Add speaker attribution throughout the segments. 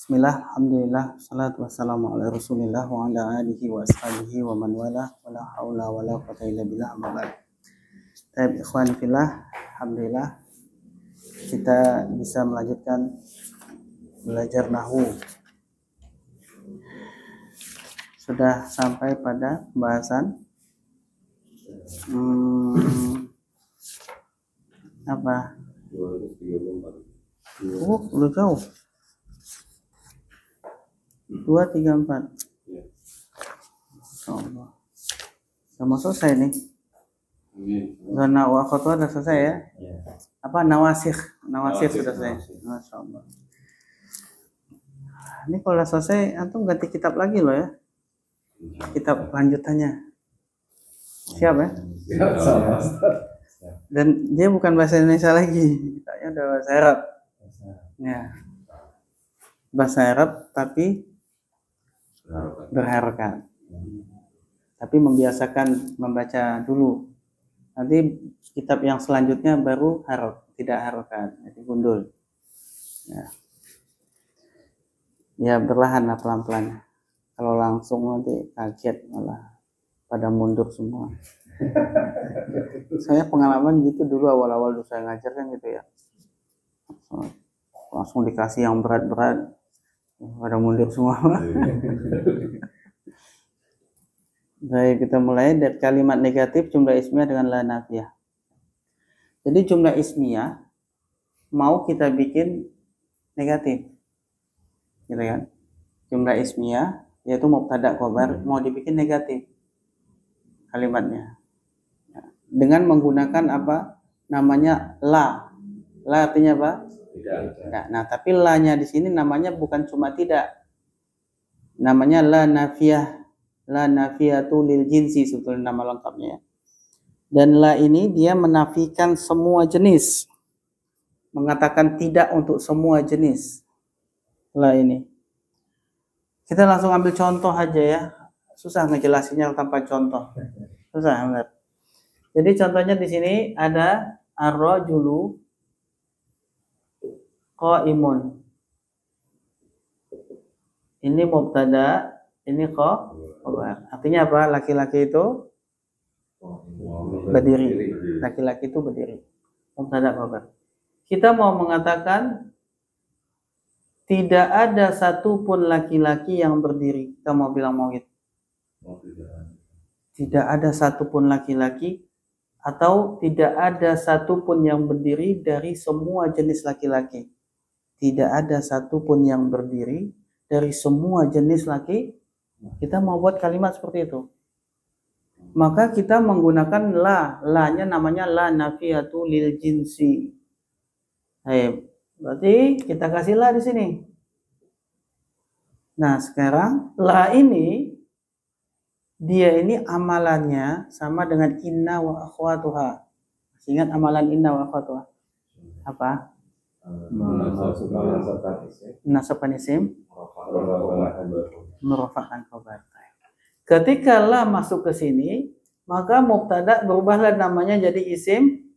Speaker 1: Bismillah, alhamdulillah, salatu wassalamu ala rasulillah wa ala alihi wa ashabihi wa man wala wa la hawla wa la quwwata illa billah amma ba'd. Baik, ikhwan fillah, alhamdulillah kita bisa melanjutkan belajar nahwu. Sudah sampai pada pembahasan apa? Udah jauh. 234. Allah. Sama selesai nih. Zona wa khotwa udah selesai ya? Apa nawasikh sudah selesai. Masyaallah. Ini kalau udah selesai antum ganti kitab lagi loh ya. Kitab lanjutannya. Siap ya? Dan dia bukan bahasa Indonesia lagi. Kitabnya udah bahasa Arab. Ya. Bahasa Arab tapi berharokat. Tapi membiasakan membaca dulu. Nanti kitab yang selanjutnya baru tidak harokat, jadi gundul. Ya berlahan lah pelan-pelan. Kalau langsung nanti kaget malah pada mundur semua. Saya pengalaman gitu dulu awal-awal saya ngajar kan gitu ya. Langsung dikasih yang berat-berat. Pada mundur semua. Baik, kita mulai dari kalimat negatif jumlah ismiyah dengan la nafiyah. Jadi jumlah ismiyah mau kita bikin negatif, gitu kan? Jumlah ismiyah yaitu mubtada khobar mau dibikin negatif kalimatnya dengan menggunakan apa? Namanya la. La artinya apa? Tidak. Nah, tapi la-nya di sini namanya bukan cuma tidak. Namanya la nafiyah. La nafiyatu lil jinsi sebetulnya nama lengkapnya. Dan la ini dia menafikan semua jenis. Mengatakan tidak untuk semua jenis. La ini. Kita langsung ambil contoh aja ya. Susah ngejelasinnya tanpa contoh. Susah banget. Jadi contohnya di sini ada ar-rajulu qaimun. Ini mubtada, ini khabar. Artinya apa? Laki-laki itu berdiri. Laki-laki itu berdiri. Mubtada khabar. Kita mau mengatakan tidak ada satupun laki-laki yang berdiri. Kita mau bilang mau gitu. Tidak ada satupun laki-laki atau tidak ada satupun yang berdiri dari semua jenis laki-laki. Tidak ada satupun yang berdiri dari semua jenis laki. Kita mau buat kalimat seperti itu. Maka kita menggunakan la. La-nya namanya la nafiyatu lil jinsi. Hai, berarti kita kasih la di sini. Nah, sekarang la ini dia ini amalannya sama dengan inna wa akhwatuha. Ingat amalan inna wa akhwatuha? Apa? Nasabkan isim merofakkan khabar. Ketika la masuk ke sini, maka mubtada berubahlah namanya jadi isim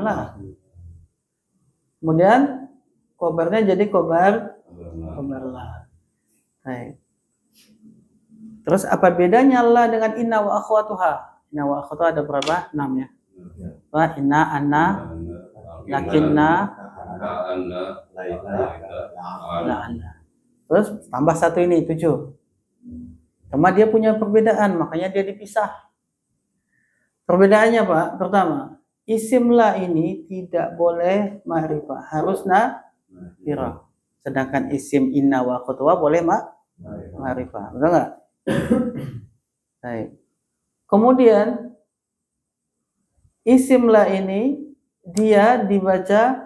Speaker 1: la. Kemudian khabarnya jadi khabar la. Baik. Terus apa bedanya la dengan inna wa akhwatuha? Inna wa akhwatuha ada berapa? 6 ya. Inna, anna, lakinna, terus tambah satu ini 7. Cuma dia punya perbedaan, makanya dia dipisah. Perbedaannya Pak, pertama, isim la ini tidak boleh ma'rifah, harus nakirah. Sedangkan isim inna wa akhwatuha boleh ma'rifah. Betul enggak? Baik. Kemudian isim la ini dia dibaca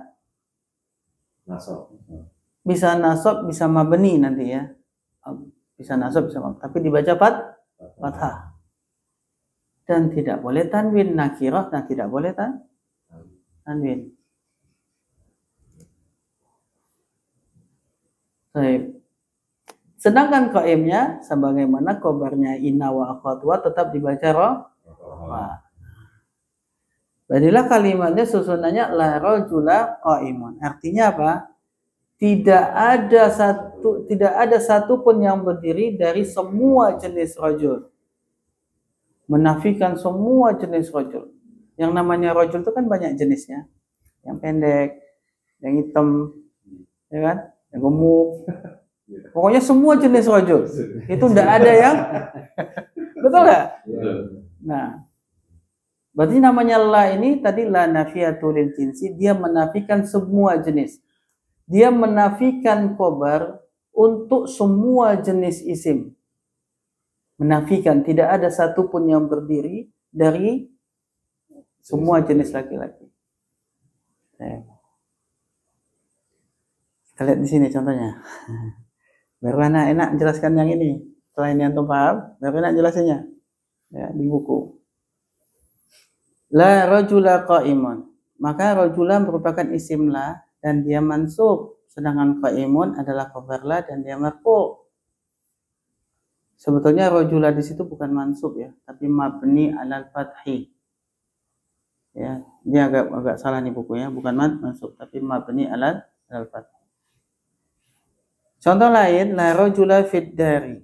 Speaker 1: bisa nasab, bisa mabni nanti ya. Bisa nasab, bisa mabni. Tapi dibaca fathah. Dan tidak boleh tanwin, nakirah dan tidak boleh tanwin. Baik. Sedangkan qaimnya sebagaimana khabarnya inna wa akhwatuha tetap dibaca ra. Jadilah kalimatnya susunannya la rajula qaimun. Artinya apa? Tidak ada tidak ada satu pun yang berdiri dari semua jenis rajul. Menafikan semua jenis rajul. Yang namanya rajul itu kan banyak jenisnya. Yang pendek, yang hitam, ya kan? Yang gemuk. Pokoknya semua jenis rajul. Itu tidak ada yang betul nggak? Nah, berarti namanya la ini tadi la nafiyatul lil jinsi, dia menafikan semua jenis. Dia menafikan khobar untuk semua jenis isim. Menafikan, tidak ada satupun yang berdiri dari semua jenis laki-laki. Kita lihat di sini contohnya. Baru enak jelaskan yang ini. Setelah ini antum paham, baru enak jelasinnya. Ya, di buku. La rajula qa'imun. Maka rajula merupakan isim la dan dia mansub. Sedangkan qa'imun adalah khabar la dan dia marfu'. Sebetulnya rajula di situ bukan mansub ya, tapi mabni alal fathi. Ya, dia agak salah nih bukunya, bukan mansub tapi mabni alal fathi. Contoh lain, la rajula fid dari.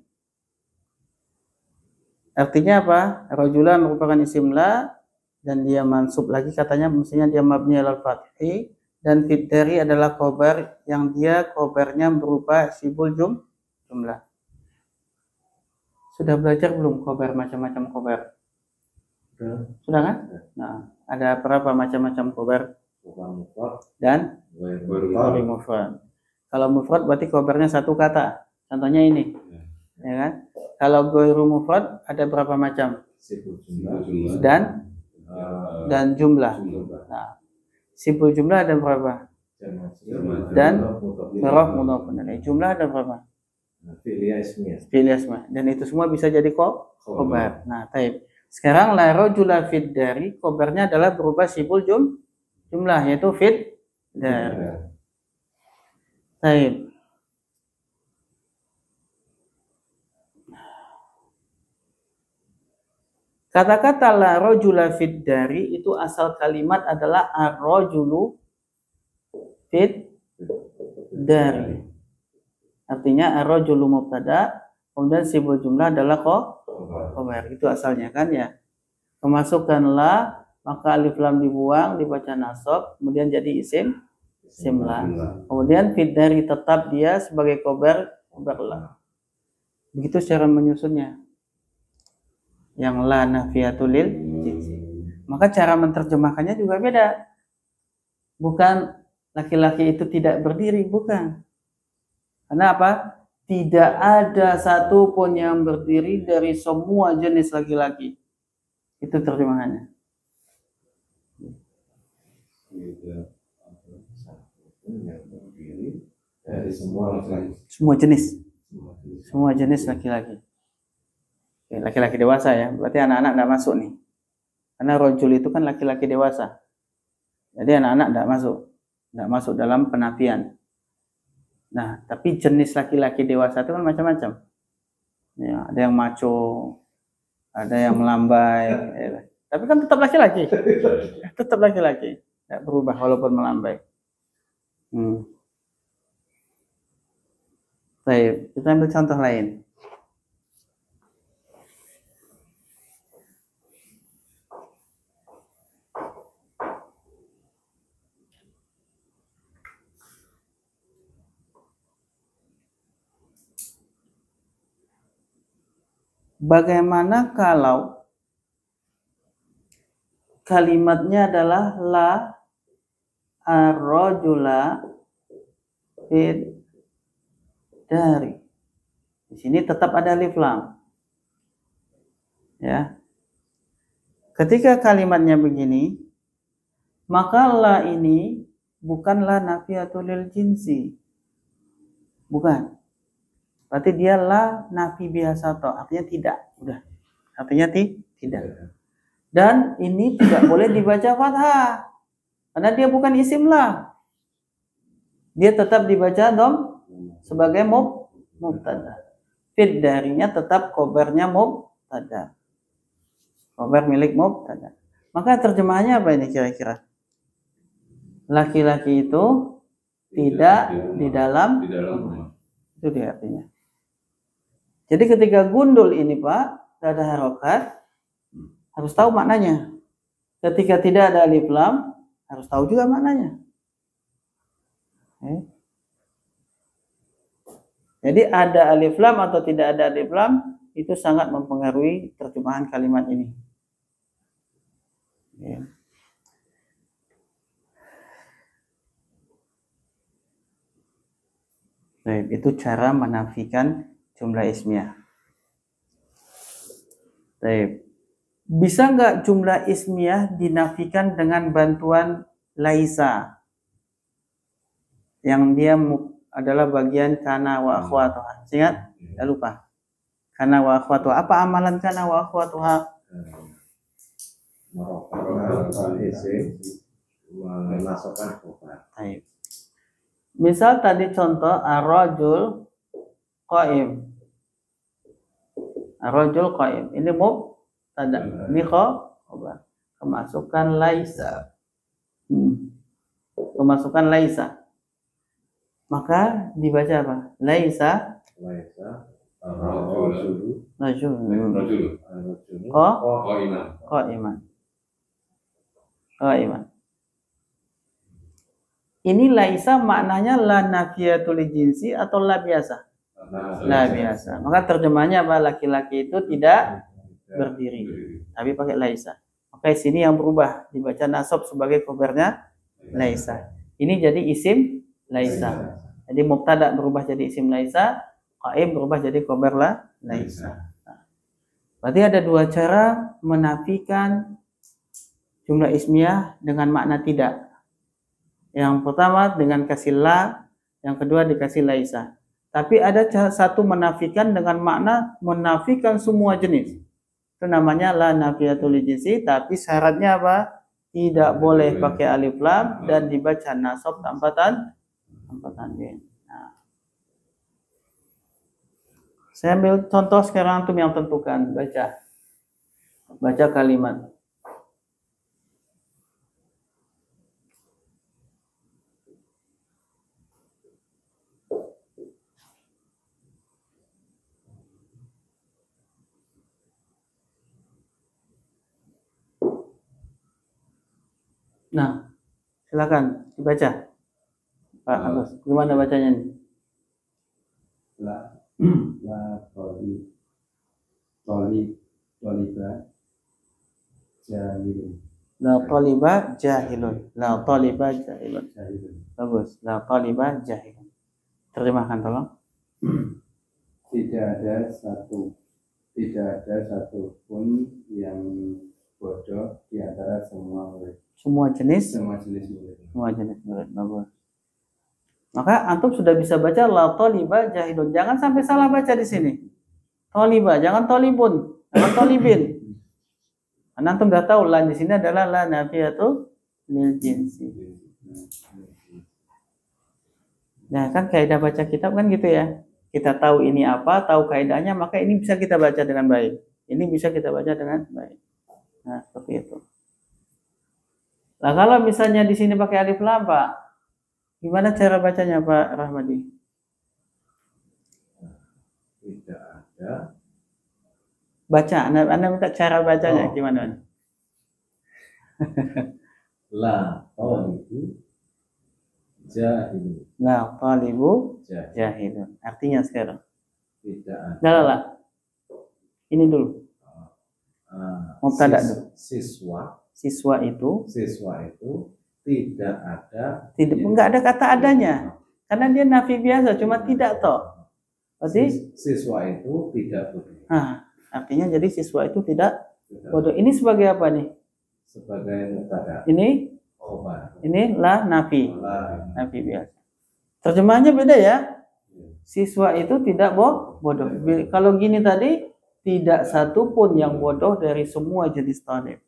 Speaker 1: Artinya apa? Rajula merupakan isim la dan dia mansub lagi, katanya mestinya dia mabni alal fathi, dan fid dari adalah khabar yang dia khabarnya berupa sibul jumlah. Sudah belajar belum khabar, macam-macam khabar? Sudah kan? Nah, ada berapa macam-macam khabar? Dan ghairi mufrad. Kalau mufrad berarti khabarnya satu kata. Contohnya ini. Ya kan? Kalau ghairu mufrad ada berapa macam? Dan jumlah. Nah, sibul jumlah ada berapa? Dan mudhaf mudhaf ilaih. Jumlah ada berapa? Fi'il ismiyah. Dan itu semua bisa jadi khobar. Nah, taib. Sekarang la rajula fid dari, khobarnya adalah berupa sibul jumlah, yaitu fid dari. Taib. Kata-kata la rajula fid dari itu asal kalimat adalah ar-rajulu fid dari. Artinya ar-rajulu mubtada, kemudian sibul jumlah adalah khabar. Itu asalnya kan ya. Kemasukkanlah, maka alif lam dibuang, dibaca nasab, kemudian jadi isim la. Kemudian fid dari tetap dia sebagai khabar la. Begitu secara menyusunnya. Yang la nafiyatul lil jinsi. Maka cara menerjemahkannya juga beda. Bukan laki-laki itu tidak berdiri, bukan. Karena apa? Tidak ada satu pun yang berdiri dari semua jenis laki-laki. Itu terjemahannya. Dari semua laki-laki. Semua jenis laki-laki. Laki-laki dewasa ya. Berarti anak-anak tidak masuk nih. Karena rajul itu kan laki-laki dewasa. Jadi anak-anak tidak masuk dalam penafian. Nah, tapi jenis laki-laki dewasa itu kan macam-macam. Ya, ada yang maco, ada yang melambai. Ya. Tapi kan tetap laki-laki. Tetap laki-laki. Tidak berubah walaupun melambai. Baik, kita ambil contoh lain. Bagaimana kalau kalimatnya adalah la ar-rajula fid dari. Di sini tetap ada alif lam. Ya. Ketika kalimatnya begini, maka la ini bukanlah nafiyatul lil jinsi. Bukan. Berarti dia la nafi biasa toh, artinya tidak. Udah. Artinya tidak. Dan ini tidak boleh dibaca fathah. Karena dia bukan isim la. Dia tetap dibaca dom sebagai mubtada. Fid darinya tetap khobarnya mubtada. Khobar milik mubtada. Maka terjemahannya apa ini kira-kira? Laki-laki itu tidak di dalam rumah. Itu dia artinya. Jadi ketika gundul ini Pak, tidak ada harokat, harus tahu maknanya. Ketika tidak ada alif lam, harus tahu juga maknanya. Jadi ada alif lam atau tidak ada alif lam itu sangat mempengaruhi terjemahan kalimat ini. Baik, itu cara menafikan jumlah ismiyah. Baik. Bisa nggak jumlah ismiyah dinafikan dengan bantuan laisa? Yang dia adalah bagian kana wa akhwatuha. Ingat? Jangan lupa. Kana wa akhwatuha. Apa amalan kana wa akhwatuha? Misal tadi contoh ar-rajul qaim. Ar-rajul qaim. Ini mubtada. Ini khabar. Kemasukan laisa. Kemasukan laisa. Maka dibaca apa? Laisa rajul. Qaiman. Ini laisa maknanya la nafiyatul jinsi atau la biasa? La biasa. Maka terjemahnya apa? Laki-laki itu tidak berdiri, tapi pakai laisa. Maka sini yang berubah dibaca nasab sebagai khabarnya laisa. Ini jadi isim laisa. Jadi mubtada berubah jadi isim laisa, qaim berubah jadi khabar laisa. Berarti ada dua cara menafikan jumlah ismiyah dengan makna tidak. Yang pertama dengan kasih la, yang kedua dikasih laisa. Tapi ada satu menafikan dengan makna menafikan semua jenis. Itu namanya la nafiyatul jinsi, tapi syaratnya apa? Tidak boleh pakai alif lam dan dibaca nasab tanpa tanwin. Nah. Saya ambil contoh sekarang antum yang tentukan, baca kalimat. Nah, silakan dibaca, Pak Agus. Gimana bacanya nih?
Speaker 2: La toliba jahilun.
Speaker 1: La taliba jahilun. La taliba jahilun. Bagus. La taliba jahilun. Terjemahkan tolong.
Speaker 2: Tidak ada satu pun yang bodoh di antara semua murid.
Speaker 1: Semua jenis murid. Bagus. Maka antum sudah bisa baca la taliba jahilun. Jangan sampai salah baca di sini. Taliba, jangan talibun, jangan talibin. Karena antum sudah tahu la di sini adalah la nafiyatu lil jinsi. Nah, kan kaidah baca kitab kan gitu ya. Kita tahu ini apa, tahu kaidahnya, maka ini bisa kita baca dengan baik. Ini bisa kita baca dengan baik. Nah, seperti itu. Nah, kalau misalnya di sini pakai alif lam, Pak, gimana cara bacanya, Pak Rahmadi?
Speaker 2: Tidak ada.
Speaker 1: Baca, Anda minta cara bacanya gimana?
Speaker 2: La talibu jahilun.
Speaker 1: La talibu jahilun. Artinya sekarang.
Speaker 2: Tidak ada.
Speaker 1: Nah. Ini dulu. Mubtada dulu. Siswa itu
Speaker 2: tidak ada.
Speaker 1: Enggak ada kata adanya. Karena dia nafi biasa, cuma tidak toh. Berarti
Speaker 2: siswa itu tidak bodoh.
Speaker 1: Artinya jadi siswa itu tidak bodoh. Ini sebagai apa nih?
Speaker 2: Sebagai mubtada.
Speaker 1: Ini la nafi. Nafi biasa. Terjemahannya beda ya. Siswa itu tidak bodoh. Kalau gini tadi, tidak satu pun yang bodoh dari semua jenis talib.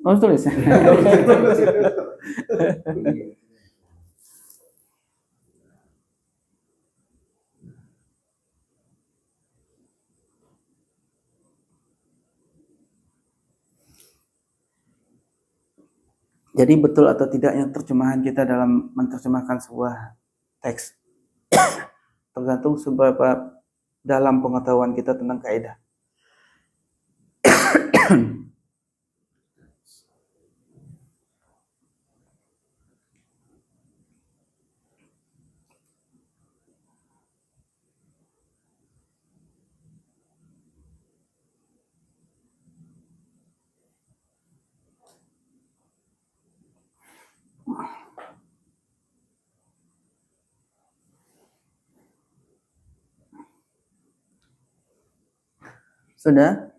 Speaker 1: Harus tulis. Jadi betul atau tidaknya terjemahan kita dalam menerjemahkan sebuah teks tergantung seberapa dalam pengetahuan kita tentang kaidah. Sudah?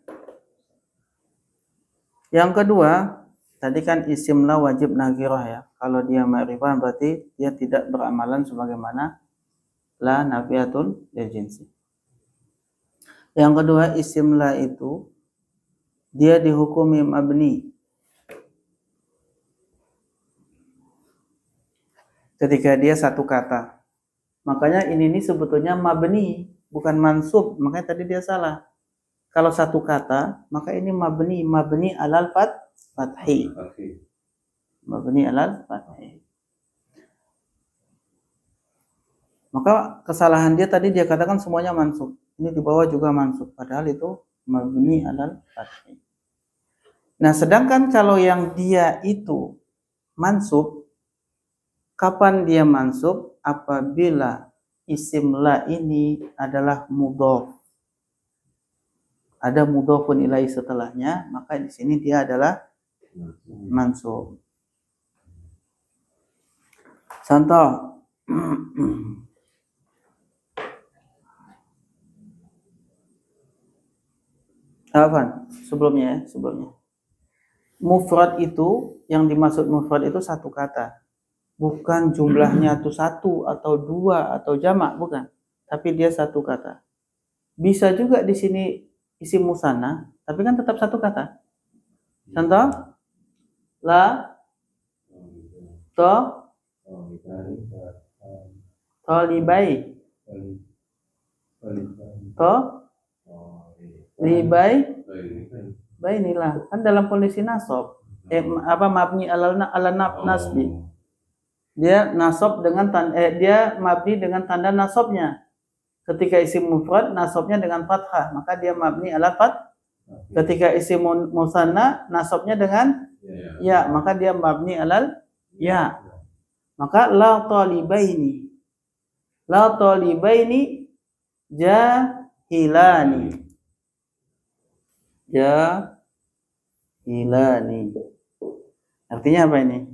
Speaker 1: Yang kedua, tadi kan isim la wajib nakirah ya. Kalau dia ma'rifah berarti dia tidak beramalan sebagaimana la nafiatul lil jinsi. Yang kedua, isim la itu dia dihukumi mabni ketika dia satu kata. Makanya ini sebetulnya mabni, bukan mansub. Makanya tadi dia salah. Kalau satu kata, maka ini mabni alal fathi. Mabni alal fathi. Maka kesalahan dia tadi dia katakan semuanya mansub. Ini di bawah juga mansub, padahal itu mabni alal fathi. Nah, sedangkan kalau yang dia itu mansub, kapan dia mansub? Apabila isim la ini adalah mudhof. Ada mudhofun ilaihi setelahnya, maka di sini dia adalah mansub. Contoh. Apa? Sebelumnya. Mufrad itu, yang dimaksud mufrad itu satu kata. Bukan jumlahnya itu satu atau dua atau jamak, bukan. Tapi dia satu kata. Bisa juga di sini isim musanna, tapi kan tetap satu kata. Contoh, la, tolibai, libai, bainilah. Kan dalam kondisi nasab. Mabni ala nasbi. Dia nasab dengan dia mabni dengan tanda nasabnya. Ketika isim mufrad nasabnya dengan fathah, maka dia mabni ala fath. Ketika isim musanna nasabnya dengan ya, maka dia mabni alal ya. Maka la talibaini. La talibaini jahilani. Jahilani. Artinya apa ini?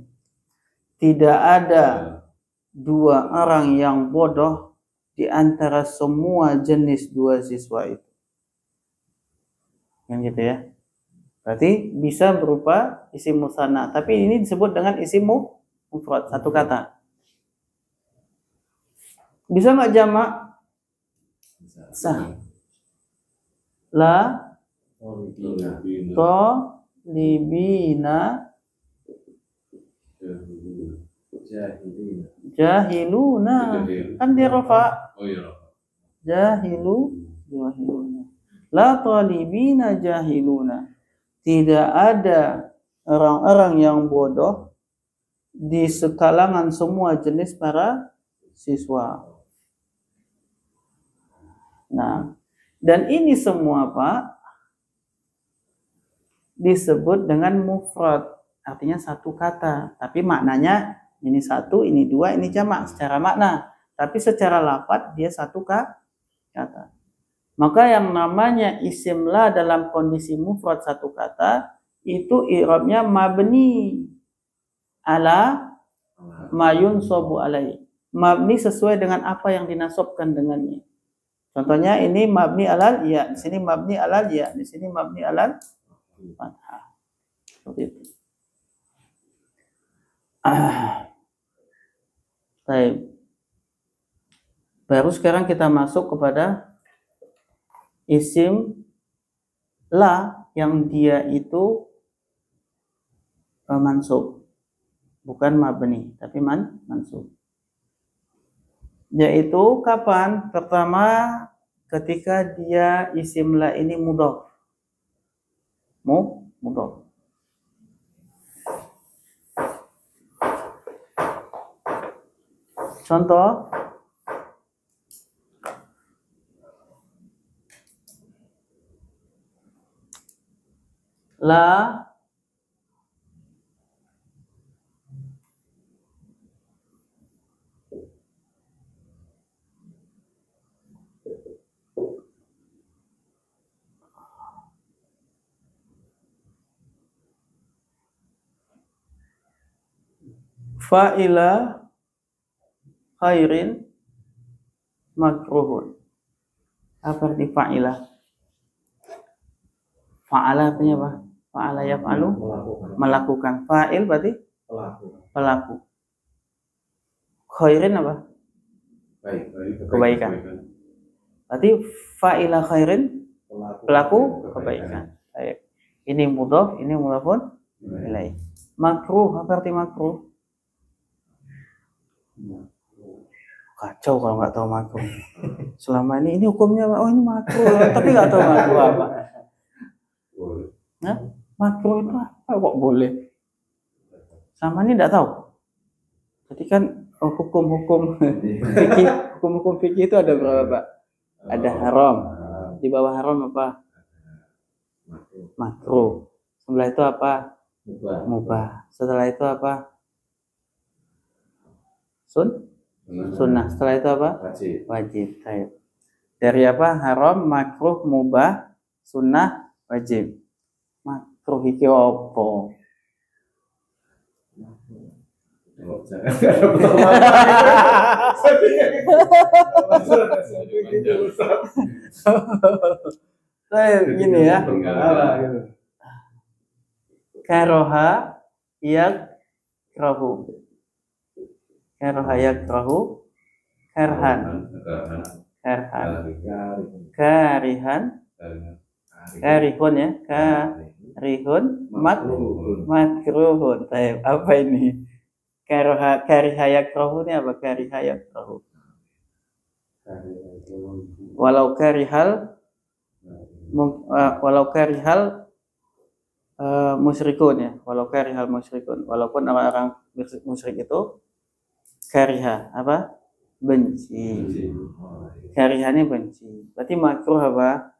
Speaker 1: Tidak ada dua orang yang bodoh di antara semua jenis dua siswa itu. Yang gitu ya. Berarti bisa berupa isim musanna, tapi ini disebut dengan isim mufrad, satu kata. Bisa nggak jamak? Sah. La libina jahiluna. Kan dia rafa. Jahiluna. La talibina jahiluna. Tidak ada orang-orang yang bodoh di sekalangan semua jenis para siswa. Nah, dan ini semua Pak disebut dengan mufrad, artinya satu kata, tapi maknanya ini satu, ini dua, ini jamak secara makna, tapi secara lafadz dia satu kata. Maka yang namanya isim la dalam kondisi mufrad satu kata itu i'rabnya mabni ala mayun sobu alai. Mabni sesuai dengan apa yang dinasabkan dengannya. Contohnya ini mabni alal ya, di sini mabni alal ya, di sini mabni alal fathah. Seperti itu. Baik. Baru sekarang kita masuk kepada isim la yang dia itu mansub. Bukan mabni, tapi mansub. Yaitu kapan? Pertama ketika dia isim la ini mudhof. Mudhof. Contoh, la fa'ila khairin makruhun. Apa arti fa'ila? Fa'ala artinya apa? Fa'ala yaf'alu melakukan. Fa'il berarti pelaku. Khairin apa? Kebaikan. Berarti fa'ila khairin pelaku kebaikan. Baik. Ini mudhaf, ini mudhafun ilaih. Makruh, apa arti makruh? Kacau kalau nggak tahu makruh. Selama ini hukumnya oh ini makruh, tapi nggak tahu makruh apa. Nah, makruh itu apa kok boleh? Sama ini nggak tahu. Jadi kan hukum-hukum fikih itu ada berapa, Pak? Ada haram. Di bawah haram apa? Makruh. Setelah itu apa? Mubah. Setelah itu apa? Sunnah. Setelah itu apa? Wajib. Dari apa? Haram, makruh, mubah, sunnah, wajib. Makruh iki apa? Saya gini ya. Karoha yakrahu. Karoha yakrahu. Karhan. Karihan. Karihun ya. Karihun. Makruhun. Apa ini? Kariha yakrahu ini apa? Kariha yakrahu. Walau karihal musyrikun ya, walau karihal musyrikun, walaupun orang musyrik itu kariha apa? Benci. Kariha ini benci. Berarti makruh apa?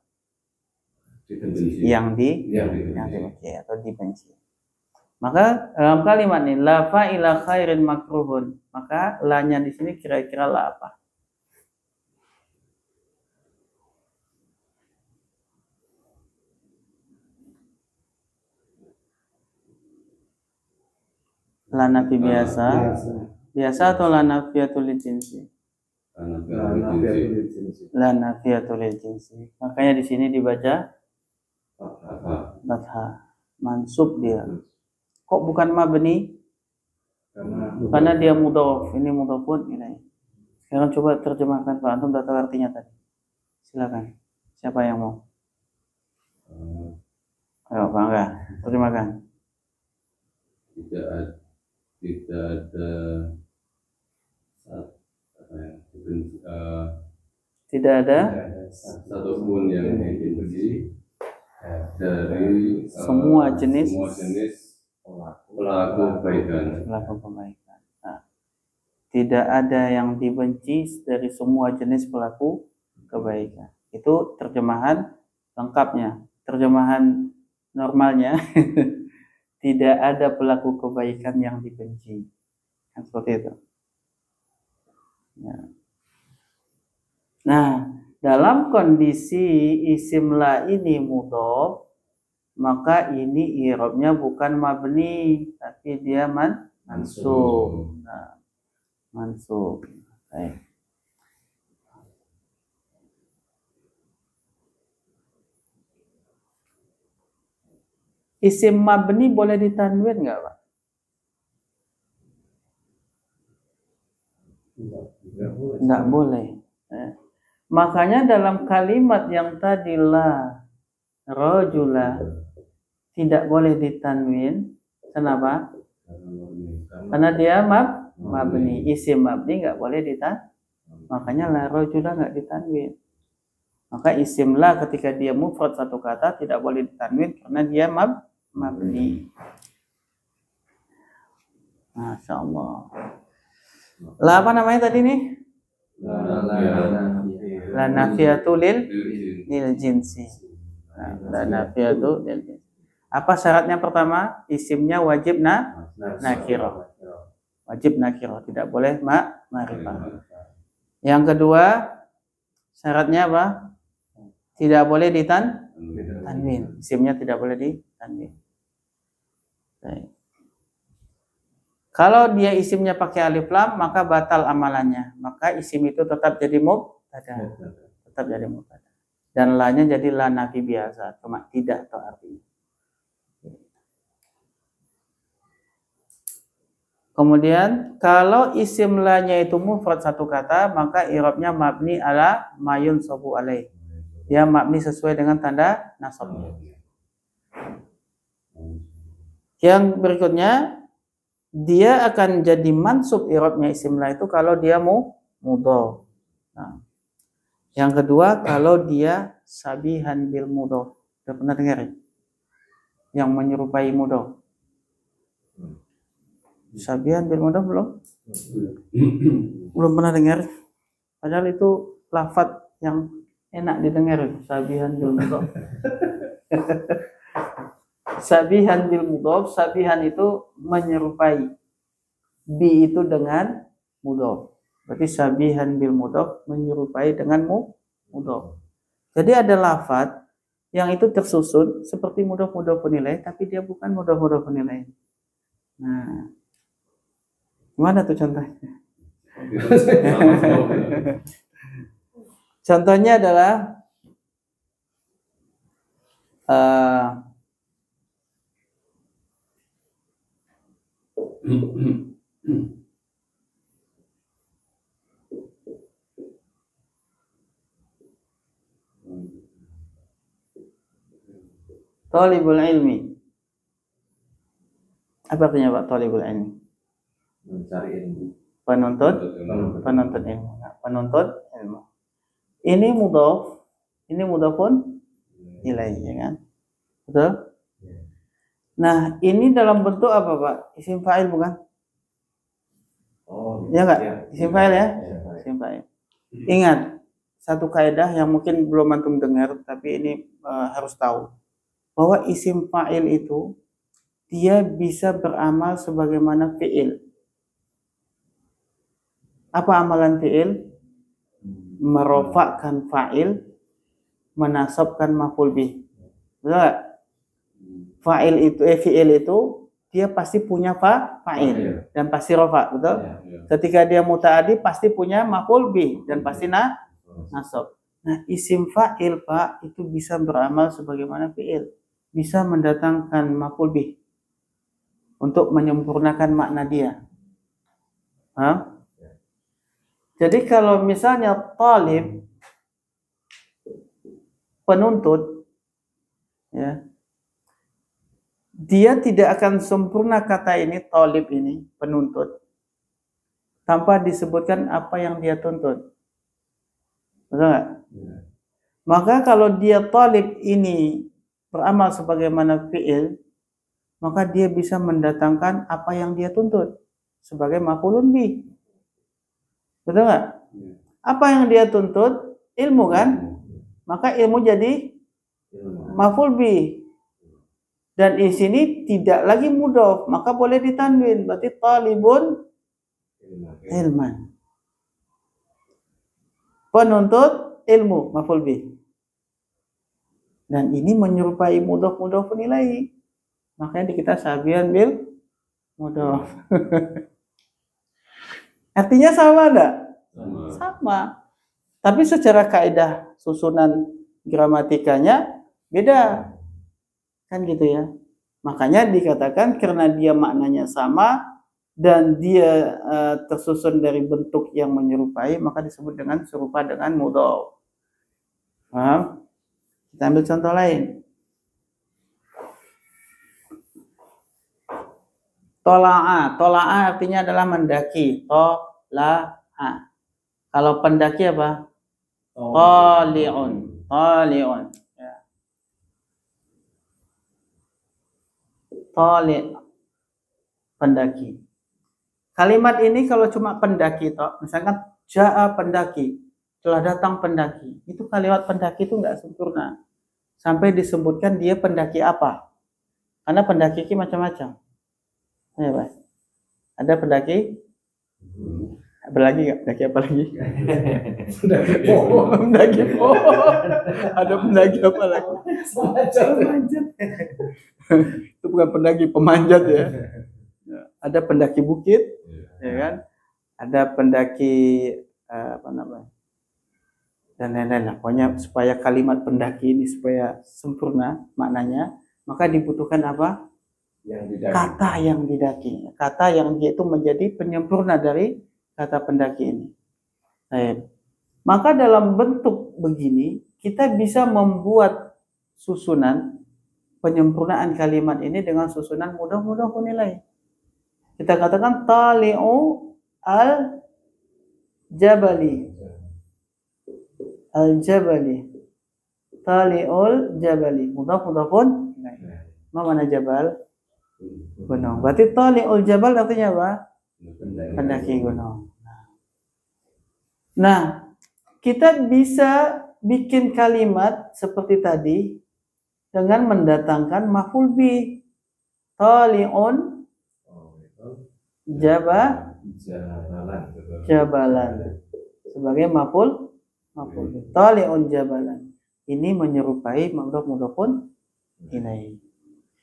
Speaker 1: Yang dibenci atau dibenci. Maka dalam kalimat ini la fa'ila khairin makruhun, maka la-nya di sini kira-kira la apa? La nafi biasa atau la nafiyatul jinsi? La nafiyatul jinsi. Makanya di sini dibaca fathah, mansub dia. Kok bukan mabni? Karena dia mudhaf. Ini mudhafun ilaih. Sekarang coba terjemahkan Pak Antum, tahu artinya tadi. Silakan. Siapa yang mau? Ayo Pak Angga, terjemahkan. Tidak ada
Speaker 2: satupun yang dibenci dari
Speaker 1: semua jenis
Speaker 2: pelaku kebaikan.
Speaker 1: Nah, tidak ada yang dibenci dari semua jenis pelaku kebaikan. Itu terjemahan lengkapnya. Terjemahan normalnya tidak ada pelaku kebaikan yang dibenci. Kan seperti itu. Nah, dalam kondisi isim la ini mudhaf, maka ini i'rabnya bukan mabni, tapi dia mansub. Nah, mansub. Baik. Isim mabni boleh ditanwin nggak, Pak? Nggak boleh. Makanya dalam kalimat yang tadi la rajula tidak boleh ditanwin. Kenapa? Karena dia mabni. Isim mabni nggak boleh ditanwin. Makanya la rajula nggak ditanwin. Maka isim la ketika dia mufrad satu kata tidak boleh ditanwin karena dia mabni. Masya Allah. La apa namanya tadi nih?
Speaker 2: La
Speaker 1: La nafiyatu lil jinsi. Nah, la nafiyatu lil jinsi. Apa syaratnya pertama? Isimnya wajib nakiro. Wajib nakiro, tidak boleh ma'rifah. Yang kedua, syaratnya apa? Tidak boleh tanwin. Isimnya tidak boleh ditanwin. Baik. Kalau dia isimnya pakai alif lam, maka batal amalannya. Maka isim itu tetap jadi mubtada. Tetap jadi mubtada. Dan la-nya jadi la nafi biasa, cuma tidak atau artinya. Kemudian kalau isim la-nya itu mufrad satu kata, maka i'rabnya mabni ala mayun sobu alaih. Dia mabni sesuai dengan tanda nasabnya. Yang berikutnya, dia akan jadi mansub i'rabnya isim la itu kalau dia mudhof. Nah, yang kedua, kalau dia sabihan bil mudhof. Sudah pernah dengar ya? Yang menyerupai mudhof. Sabihan bil mudhof belum? Belum pernah dengar. Padahal itu lafadz yang enak didengar. Sabihan bil mudhof. Sabihan bil mudhof, sabihan itu menyerupai. Bi itu dengan mudhof. Berarti sabihan bil mudhof menyerupai dengan mudhof. Jadi ada lafadz yang itu tersusun seperti mudhof penilai, tapi dia bukan mudhof penilai. Nah, gimana tuh contohnya? Contohnya adalah Thalibul ilmi. Apa artinya Pak thalibul ilmi?
Speaker 2: Mencari ilmu.
Speaker 1: Penuntut ilmu. Nah, penuntut ilmu. Ini mudhof, ini mudhofun ilaih, ya kan? Betul? Nah, ini dalam bentuk apa, Pak? Isim fa'il bukan?
Speaker 2: Oh,
Speaker 1: ya enggak? Isim fa'il ya?
Speaker 2: Ya.
Speaker 1: Isim fa'il. Ingat, satu kaidah yang mungkin belum antum dengar, tapi ini harus tahu. Bahwa isim fa'il itu dia bisa beramal sebagaimana fi'il. Apa amalan fi'il? Merofakkan fa'il, menasabkan maf'ul bih. Betul? Fa'il itu fi'il itu dia pasti punya fa'il dan pasti rofa, betul? Ketika dia muta'addi pasti punya maf'ul bih dan pasti nasab. Nah, isim fa'il, Pak, itu bisa beramal sebagaimana fi'il. Bisa mendatangkan maf'ul bih untuk menyempurnakan makna dia. Jadi kalau misalnya talib, penuntut, ya, dia tidak akan sempurna kata ini, talib ini, penuntut, tanpa disebutkan apa yang dia tuntut. Betul nggak? Ya. Maka kalau dia talib ini beramal sebagaimana fi'il, maka dia bisa mendatangkan apa yang dia tuntut sebagai maf'ulun bih. Betul nggak? Apa yang dia tuntut? Ilmu kan? Maka ilmu jadi maf'ul bih. Dan di sini tidak lagi mudhof, maka boleh ditanwin. Berarti talibun ilman. Penuntut ilmu, maf'ul bih. Dan ini menyerupai mudhof penilai. Makanya di kita sabihan bil mudhof. Artinya sama enggak? Sama. Tapi secara kaidah susunan gramatikanya beda. Kan gitu ya. Makanya dikatakan karena dia maknanya sama dan dia tersusun dari bentuk yang menyerupai, maka disebut dengan serupa dengan mudhof. Paham? Kita ambil contoh lain. Tola'a. Tola'a artinya adalah mendaki. Tola'a. Kalau pendaki apa? Tali'un. Tali'un. Ya. Tali'. Pendaki. Kalimat ini kalau cuma pendaki toh, misalkan jaa pendaki, telah datang pendaki, itu kalimat pendaki itu nggak sempurna. Sampai disebutkan dia pendaki apa? Karena pendaki ini macam-macam. Ya, Pak. Ada pendaki? Apa lagi nggak? Pendaki apa lagi?
Speaker 2: Pendaki pohon.
Speaker 1: Pendaki pohon. Ada pendaki apa lagi?
Speaker 2: Pemanjat.
Speaker 1: Itu bukan pendaki, pemanjat ya. Ada pendaki bukit, ya kan? Ada pendaki apa namanya? Dan lain-lain lah. Pokoknya supaya kalimat pendaki ini supaya sempurna maknanya, maka dibutuhkan apa? Kata yang didaki. Kata yang dia itu menjadi penyempurna dari kata pendaki ini. Baik. Maka dalam bentuk begini, kita bisa membuat susunan penyempurnaan kalimat ini dengan susunan mudah-mudah nilai. Kita katakan tali'u al-jabali. Al-jabali. Tali'ul jabali. Mudhaf-mudhafun. Mana jabal? Gunung. Berarti tali'ul jabal artinya apa? Pendaki gunung. Nah, kita bisa bikin kalimat seperti tadi dengan mendatangkan maf'ul bih. Tali'un jabalan sebagai maf'ul bih. Tali'un jabalan. Ini menyerupai mudhaf-mudhafun ilaih.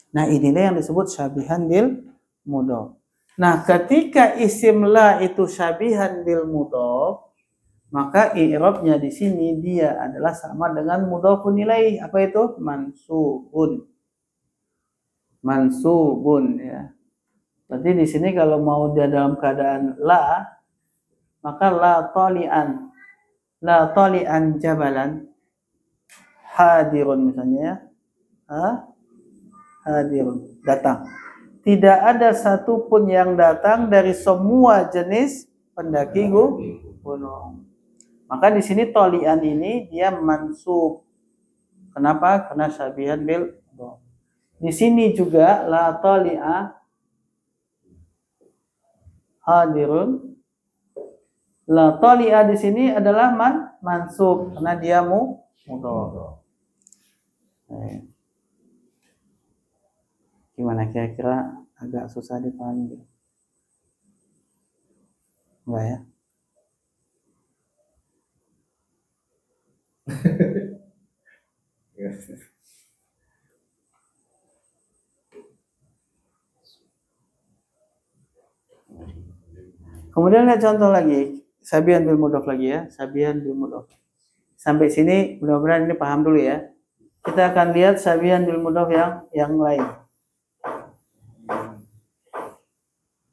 Speaker 1: Nah, inilah yang disebut syabihan bil mudhaf. Nah, ketika isim la itu syabihan bil mudhaf, maka i'rabnya di sini dia adalah sama dengan mudhafun ilaih. Apa itu? Mansubun. Mansubun ya. Berarti di sini kalau mau dia dalam keadaan la, maka la tali'an jabalan hadirun misalnya ya. Hadirun, datang. Tidak ada satupun yang datang dari semua jenis pendaki gunung. Maka di sini tolian ini dia mansub. Kenapa? Karena syabihan bil. Di sini juga la tali'a hadirun. La tali'a di sini adalah mansub karena dia mudhaf. Gimana kira-kira, agak susah dipahami? Enggak ya? Kemudian lihat contoh lagi, syabihan bil mudhaf lagi ya, syabihan bil mudhaf. Sampai sini mudah-mudahan ini paham dulu ya. Kita akan lihat syabihan bil mudhaf yang lain.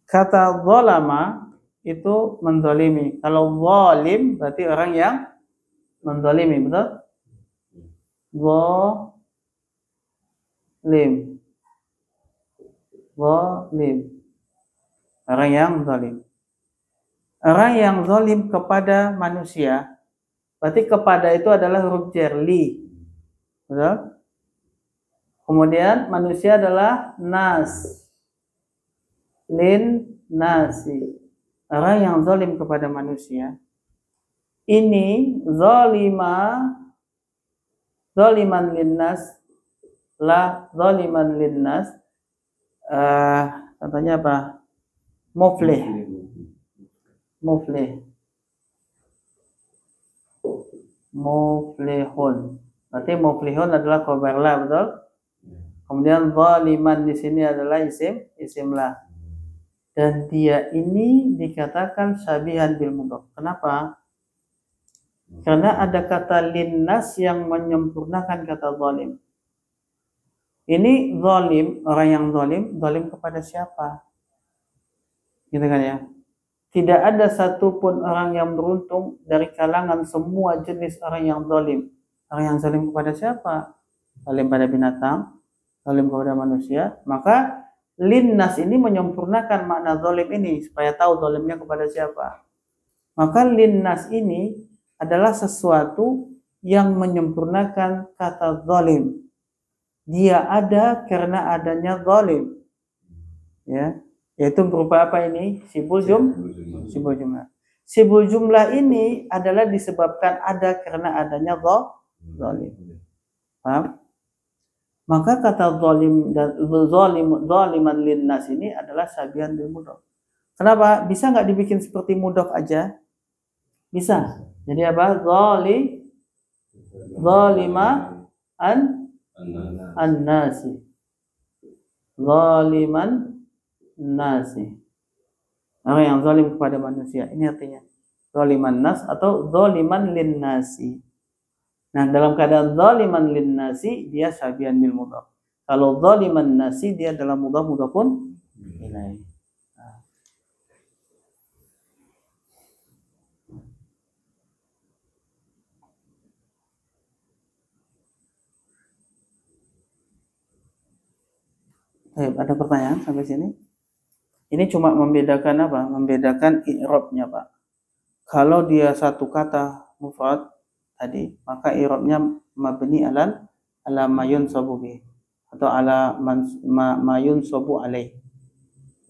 Speaker 1: Kata zalama itu menzalimi. Kalau zalim berarti orang yang menzalimi, betul? Zalim. Zalim. Orang yang zalim. Orang yang zalim kepada manusia, berarti kepada itu adalah huruf jar li. Betul? Kemudian manusia adalah nas. Lin nasi. Orang yang zalim kepada manusia. Ini zaliman linnas, la zaliman linnas. Contohnya apa? Muflih. Muflihun. Berarti muflihun adalah khabar la, betul? Kemudian zaliman di sini adalah isim la. Dan dia ini dikatakan syabihan bil mudhaf. Kenapa? Karena ada kata linnas yang menyempurnakan kata zalim. Ini zalim, orang yang zalim kepada siapa? Gitu kan ya? Tidak ada satupun orang yang beruntung dari kalangan semua jenis orang yang zalim. Orang yang zalim kepada siapa? Zalim pada binatang, zalim kepada manusia. Maka linnas ini menyempurnakan makna zalim ini supaya tahu zalimnya kepada siapa. Maka linnas ini adalah sesuatu yang menyempurnakan kata zalim. Dia ada karena adanya zalim. Ya. Yaitu berupa apa ini? Sibul jumlah. Sibul jumlah ini adalah disebabkan ada karena adanya zalim. Paham? Maka kata zalim dan zaliman linnas ini adalah syabihan bil mudhaf. Kenapa? Bisa nggak dibikin seperti mudhaf aja? Bisa. Jadi apa? Zalima an-nasi. Zaliman nasi. Orang yang zalim kepada manusia. Ini artinya zaliman nas atau zaliman linnasi. Nah, dalam keadaan zaliman linnasi dia syabihan bil mudhaf. Kalau zaliman nasi dia dalam mudhafun ilaih. Ada pertanyaan sampai sini? Ini cuma membedakan apa? Membedakan i'rabnya, Pak. Kalau dia satu kata mufrad tadi, maka i'rabnya mabni ala mayun sabubi atau ala mayun sabu alaih.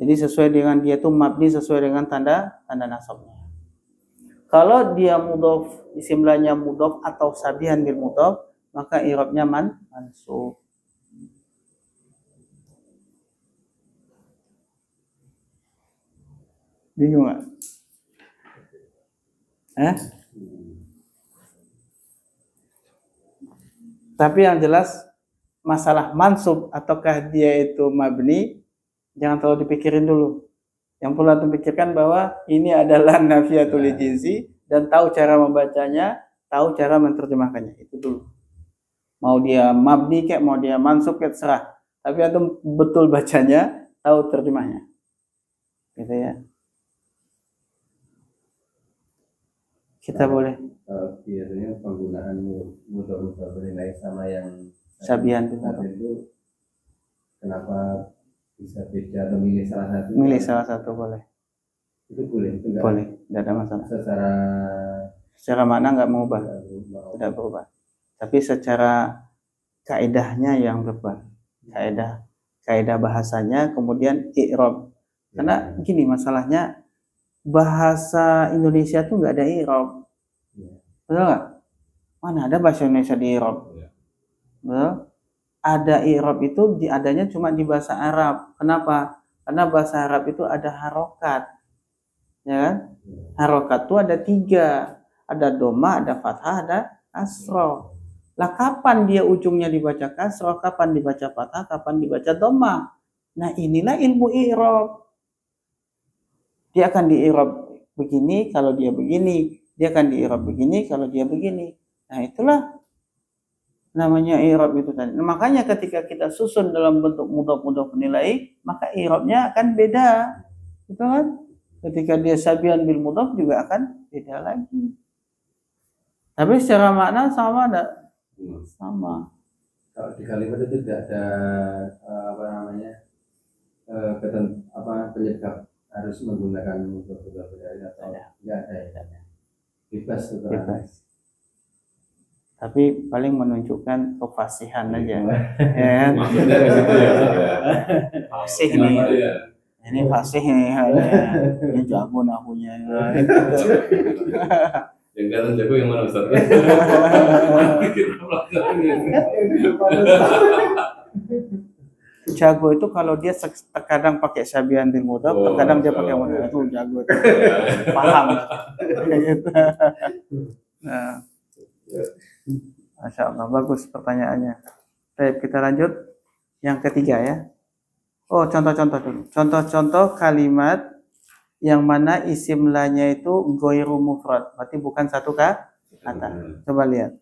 Speaker 1: Jadi sesuai dengan dia itu mabni sesuai dengan tanda nasabnya. Kalau dia mudhaf, isim lainnya mudhaf atau syabihan bil mudhaf, maka i'rabnya mansub. Bingung nggak? Tapi yang jelas masalah mansub ataukah dia itu mabni jangan terlalu dipikirin dulu. Yang perlu dipikirkan bahwa ini adalah nafiyatul jinsi dan tahu cara membacanya, tahu cara menerjemahkannya. Itu dulu. Mau dia mabni kayak mau dia mansub kayak terserah. Tapi antum betul bacanya, tahu terjemahnya. Gitu ya. Kita boleh.
Speaker 2: Biasanya penggunaan mudhaf ilaih sama yang
Speaker 1: syabihan
Speaker 2: itu kenapa bisa beda atau milih salah satu?
Speaker 1: Milih salah satu boleh.
Speaker 2: Itu boleh. Itu
Speaker 1: boleh, tidak ada masalah.
Speaker 2: Secara
Speaker 1: makna nggak mengubah, tidak berubah. Tapi secara kaidahnya yang berubah. Kaidah bahasanya kemudian i'rab. Karena gini masalahnya. Bahasa Indonesia tuh nggak ada i'rab, betul nggak? Mana ada bahasa Indonesia di i'rab? Betul? Ada i'rab itu adanya cuma di bahasa Arab. Kenapa? Karena bahasa Arab itu ada harokat, ya kan? Harokat tuh ada 3, ada doma, ada fathah, ada kasroh. Lah kapan dia ujungnya dibaca kasroh, kapan dibaca fathah, kapan dibaca doma? Nah inilah ilmu i'rab. Dia akan di-i'rab begini kalau dia begini, dia akan di-i'rab begini kalau dia begini. Nah, itulah namanya i'rab itu tadi. Nah, makanya ketika kita susun dalam bentuk mudhaf ilaih, maka i'rabnya akan beda. Betul kan? Ketika dia syabihan bil mudhaf juga akan beda lagi. Tapi secara makna sama ada? Sama.
Speaker 2: Kalau di kalimat itu tidak ada penyebab harus menggunakan mudhaf ilaih atau enggak ada. Bebas.
Speaker 1: Tapi paling menunjukkan kefasihan aja.
Speaker 2: Ya.
Speaker 1: Fasih nih. Ini fasih nih. Ini jago nahunya.
Speaker 2: Yang kata jago yang mana Ustaz?
Speaker 1: Jago itu kalau dia terkadang pakai syabihan bil mudhaf, terkadang dia pakai mudhaf, itu jago. Paham. Nah. Masya Allah, bagus pertanyaannya. Baik, kita lanjut yang ketiga ya. Oh, contoh-contoh dulu. Contoh-contoh kalimat yang mana isim lanya itu ghairu mufrad, berarti bukan satu kata. Coba lihat.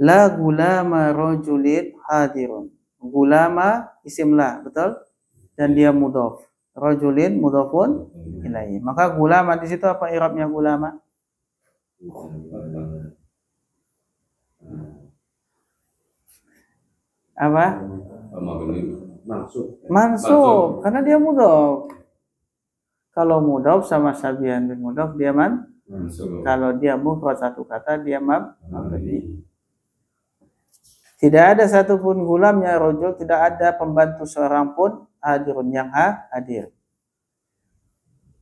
Speaker 1: La gulama rajulin hadirun. Gulama isim la, betul? Dan dia mudhaf. Rajulin mudhafun ilaihi. Maka gulama di situ apa i'rabnya gulama? Apa? Mansub, karena dia mudhaf. Kalau mudhaf sama syabihan bil mudhaf dia mansub. Kalau dia mufrad satu kata dia mabni. Tidak ada satupun gulamnya rojul, tidak ada pembantu seorang pun hadirun yang hadir.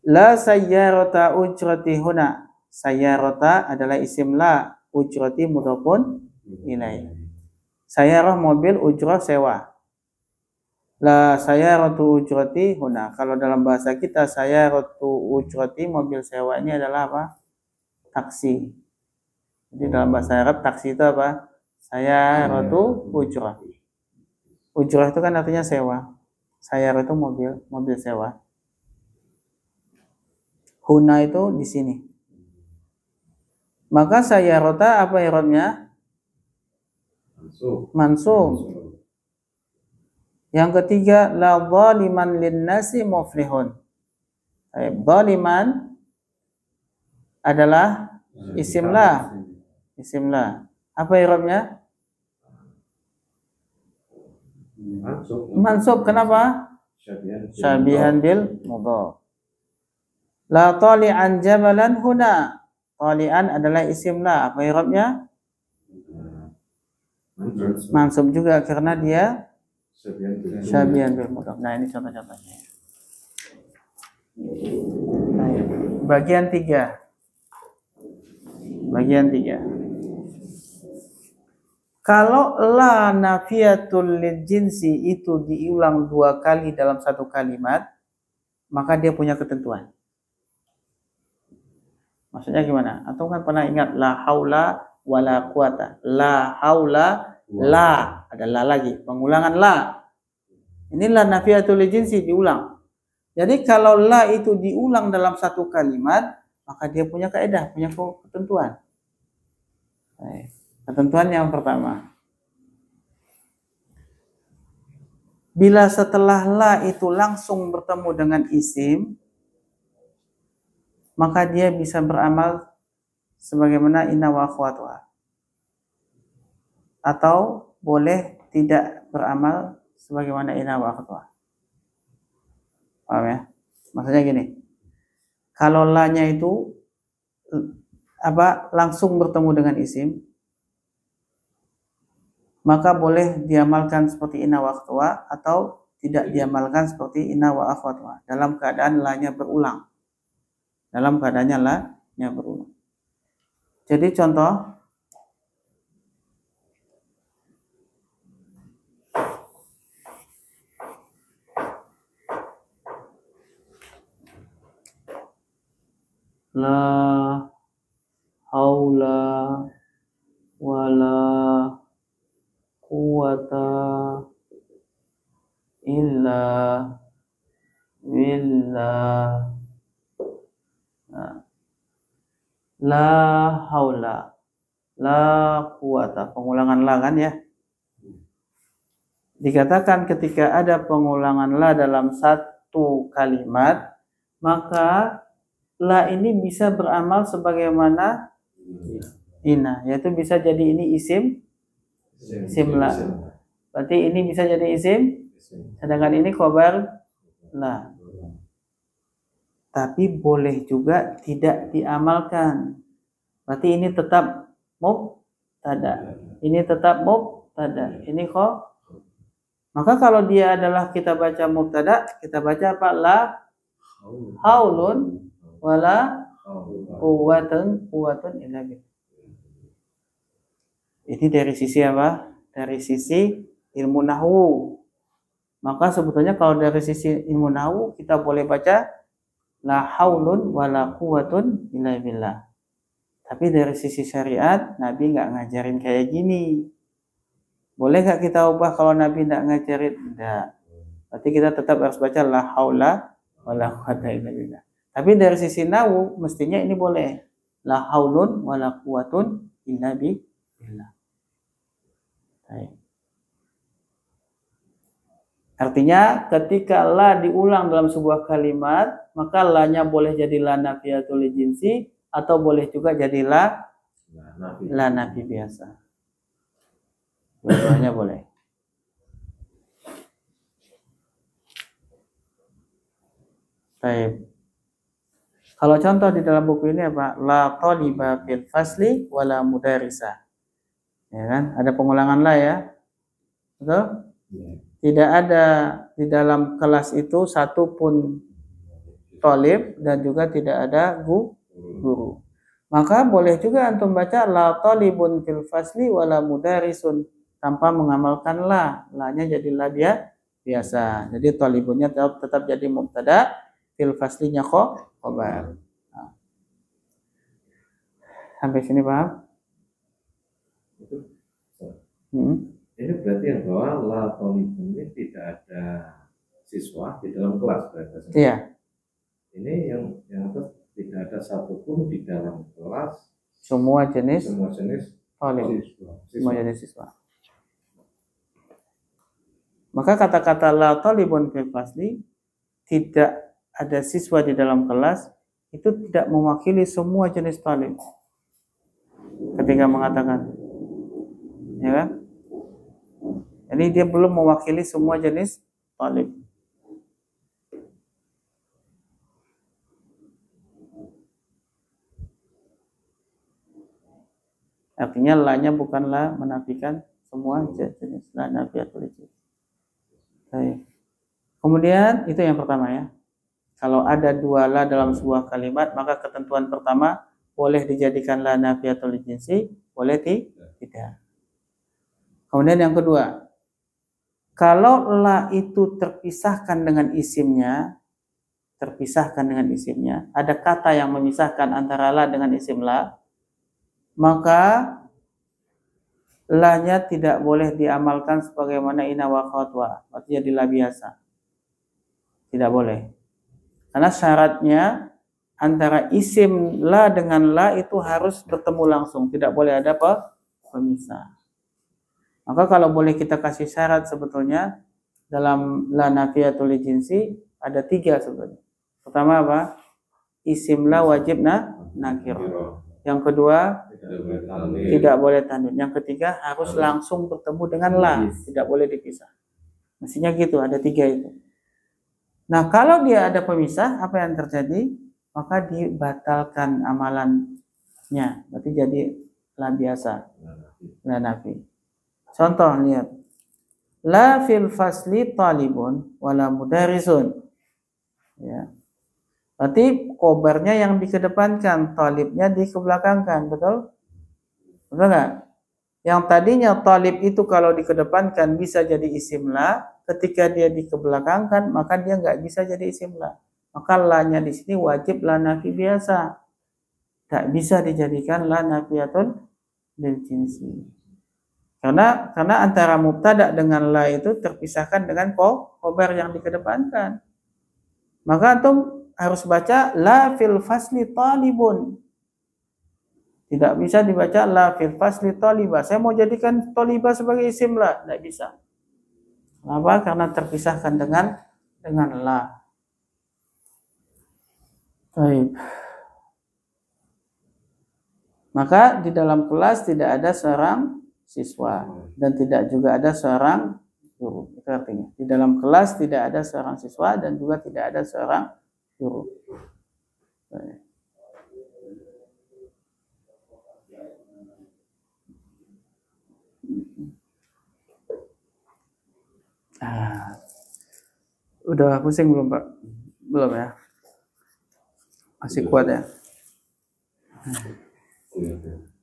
Speaker 1: La sayyarata ujrati huna. Sayyarata adalah isim la, ujrati mudhafun ilaih. Sayyarah mobil, ujrah sewa. La sayyaratu ujrati huna. Kalau dalam bahasa kita sayyaratu ujrati, mobil sewa ini adalah apa? Taksi. Jadi dalam bahasa Arab taksi itu apa? Sayyaratu ujrah. Ujrah itu kan artinya sewa. Sayyarah itu mobil sewa. Huna itu di sini. Maka sayyarata apa i'rabnya? Mansub. Yang ketiga, la zaliman linnasi muflihun. Zaliman adalah isim la. Isim la. Apa i'rabnya? Mansub. Kenapa? Syabihan bil mudhaf. La tali'an jabalan huna. Tali'an adalah isim la. Apa i'rabnya? Mansub juga karena dia syabihan bil mudhaf. Nah, ini contoh-contohnya. Bagian 3. Bagian 3. Kalau la nafiyatul lil jinsi itu diulang 2 kali dalam satu kalimat, maka dia punya ketentuan. Maksudnya gimana? Atau kan pernah ingat la haula wala quwata. La haula, la, ada la lagi, pengulangan la. Ini la nafiyatul lil jinsi diulang. Jadi kalau la itu diulang dalam satu kalimat, maka dia punya kaidah, punya ketentuan. Ketentuan yang pertama, bila setelah la itu langsung bertemu dengan isim, maka dia bisa beramal sebagaimana inna wa akhwatuha. Atau boleh tidak beramal sebagaimana inna wa akhwatuha. Paham ya? Maksudnya gini. Kalau la-nya itu langsung bertemu dengan isim, maka boleh diamalkan seperti inna wa akhwatuha atau tidak diamalkan seperti inna wa akhwatuha dalam keadaan la-nya berulang. Dalam keadaannya la-nya berulang. Jadi contoh, la haula wala quwata illa billah. La haula, la quwata, pengulangan la kan ya. Dikatakan ketika ada pengulangan la dalam satu kalimat, maka la ini bisa beramal sebagaimana inna, yaitu bisa jadi ini isim la. Berarti ini bisa jadi isim, sedangkan ini khabar la. Tapi boleh juga tidak diamalkan. Berarti ini tetap mubtada. Ini tetap mubtada. Ini kok. Maka kalau dia adalah kita baca mubtada, kita baca apa? La haulun wala quwwatun illa billah. Ini dari sisi apa? Dari sisi ilmu nahwu. Maka sebetulnya kalau dari sisi ilmu nahwu kita boleh baca la haulun wala quwwatun illa billah. Tapi dari sisi syariat Nabi nggak ngajarin kayak gini. Boleh nggak kita ubah kalau Nabi nggak ngajarin? Enggak. Berarti kita tetap harus baca la haula wala quwwata illa billah. Tapi dari sisi nahwu mestinya ini boleh. La haulun wala quwwatun illa billah. Artinya ketika la diulang dalam sebuah kalimat, maka la-nya boleh jadi la nafiyatul jinsi atau boleh juga jadi la nafi biasa. Dua-duanya boleh. Baik. Kalau contoh di dalam buku ini apa? La taliba fil fasli wala mudarisa. Ya kan? Ada pengulangan la ya. Betul? Tidak ada di dalam kelas itu satu pun talib dan juga tidak ada guru. Maka boleh juga antum baca la talibun fil fasli wala mudarisun tanpa mengamalkan la. La-nya jadi la biasa. Jadi talibunnya tetap jadi mubtada, fil faslinya khabar. Nah. Sampai sini paham?
Speaker 2: Ini berarti yang bahwa la talibun ini tidak ada siswa di dalam kelas berarti.
Speaker 1: Iya.
Speaker 2: Ini yang tidak ada satupun di dalam kelas.
Speaker 1: Semua jenis
Speaker 2: talib.
Speaker 1: Semua jenis siswa. Maka kata-kata la talibun fil fasli, tidak ada siswa di dalam kelas, itu tidak mewakili semua jenis talib. Ketika mengatakan, ya kan? Jadi dia belum mewakili semua jenis talib. Artinya la-nya bukanlah menafikan semua jenis, la nafiyatul jins. Baik. Kemudian itu yang pertama ya. Kalau ada dua la dalam sebuah kalimat, maka ketentuan pertama boleh dijadikan la nafiyatul jinsi, boleh tidak. Kemudian yang kedua, kalau la itu terpisahkan dengan isimnya, ada kata yang memisahkan antara la dengan isim la, maka la-nya tidak boleh diamalkan sebagaimana ina wa khatwa, artinya di la biasa. Tidak boleh. Karena syaratnya antara isim la dengan la itu harus bertemu langsung, tidak boleh ada pemisah. Maka kalau boleh kita kasih syarat sebetulnya dalam la nafiyatul jinsi ada 3 sebetulnya. Pertama apa? Isim la wajib nakir. Yang kedua tidak boleh tanwin. Yang ketiga harus langsung bertemu dengan la, tidak boleh dipisah. Mestinya gitu, ada 3 itu. Nah, kalau dia ada pemisah, apa yang terjadi? Maka dibatalkan amalannya. Berarti jadi la biasa, la nafi. Contoh lihat. La fil fasli talibun wala mudarisun. Ya. Berarti khobarnya yang dikedepankan, talibnya dikebelakangkan, betul? Betul nggak? Yang tadinya talib itu kalau dikedepankan bisa jadi isim la, ketika dia dikebelakangkan maka dia nggak bisa jadi isim la. Maka la-nya di sini wajib la nafi biasa, tak bisa dijadikan la nafiyatul lil jinsi. Karena antara mubtada dengan la itu terpisahkan dengan khobar yang dikedepankan. Maka antum harus baca la fil fasli talibun. Tidak bisa dibaca la fil fasli talibah. Saya mau jadikan talibah sebagai isim la, tidak bisa. Kenapa? Karena terpisahkan dengan la. Baik. Maka di dalam kelas tidak ada seorang siswa dan tidak juga ada seorang guru. Itu artinya di dalam kelas tidak ada seorang siswa dan juga tidak ada seorang guru. Udah pusing belum Pak? Belum ya? Masih kuat ya?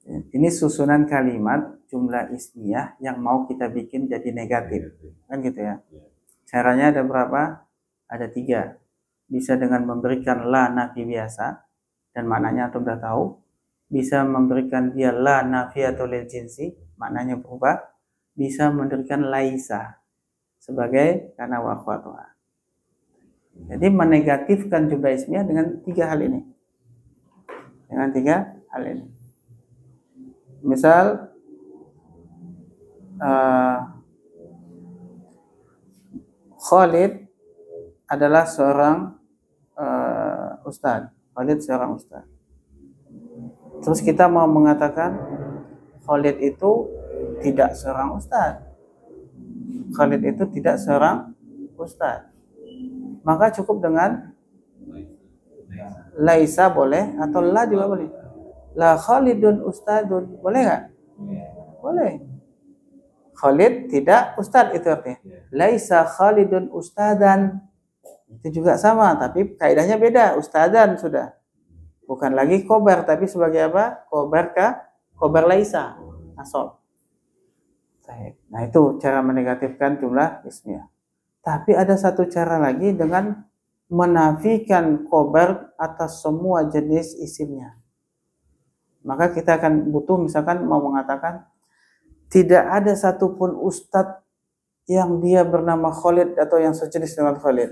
Speaker 1: Ini susunan kalimat jumlah ismiyah yang mau kita bikin jadi negatif, kan gitu ya? Caranya ada berapa? Ada 3. Bisa dengan memberikan la nafi biasa, dan maknanya antum sudah tahu. Bisa memberikan dia la nafiyatul lil jinsi, maknanya berubah. Bisa memberikan laisa sebagai kana wa akhwatuha. Jadi menegatifkan jumlah ismiyah dengan 3 hal ini. Dengan 3 hal ini. Misal Khalid adalah seorang ustadz. Khalid seorang ustadz. Terus kita mau mengatakan Khalid itu tidak seorang ustadz. Khalid itu tidak seorang ustadz. Maka cukup dengan laisa boleh atau la juga boleh. La Khalidun ustadun, boleh nggak? Boleh. Khalid tidak ustad, itu artinya. Laisa Khalidun ustadan. Itu juga sama, tapi kaidahnya beda. Ustadzan sudah. Bukan lagi khobar, tapi sebagai apa? Khobar laisa. Nasab. Nah itu cara menegatifkan jumlah ismiyah. Tapi ada satu cara lagi dengan menafikan khobar atas semua jenis isimnya. Maka kita akan butuh misalkan mau mengatakan tidak ada satupun ustadz yang dia bernama Khalid atau yang sejenis dengan Khalid.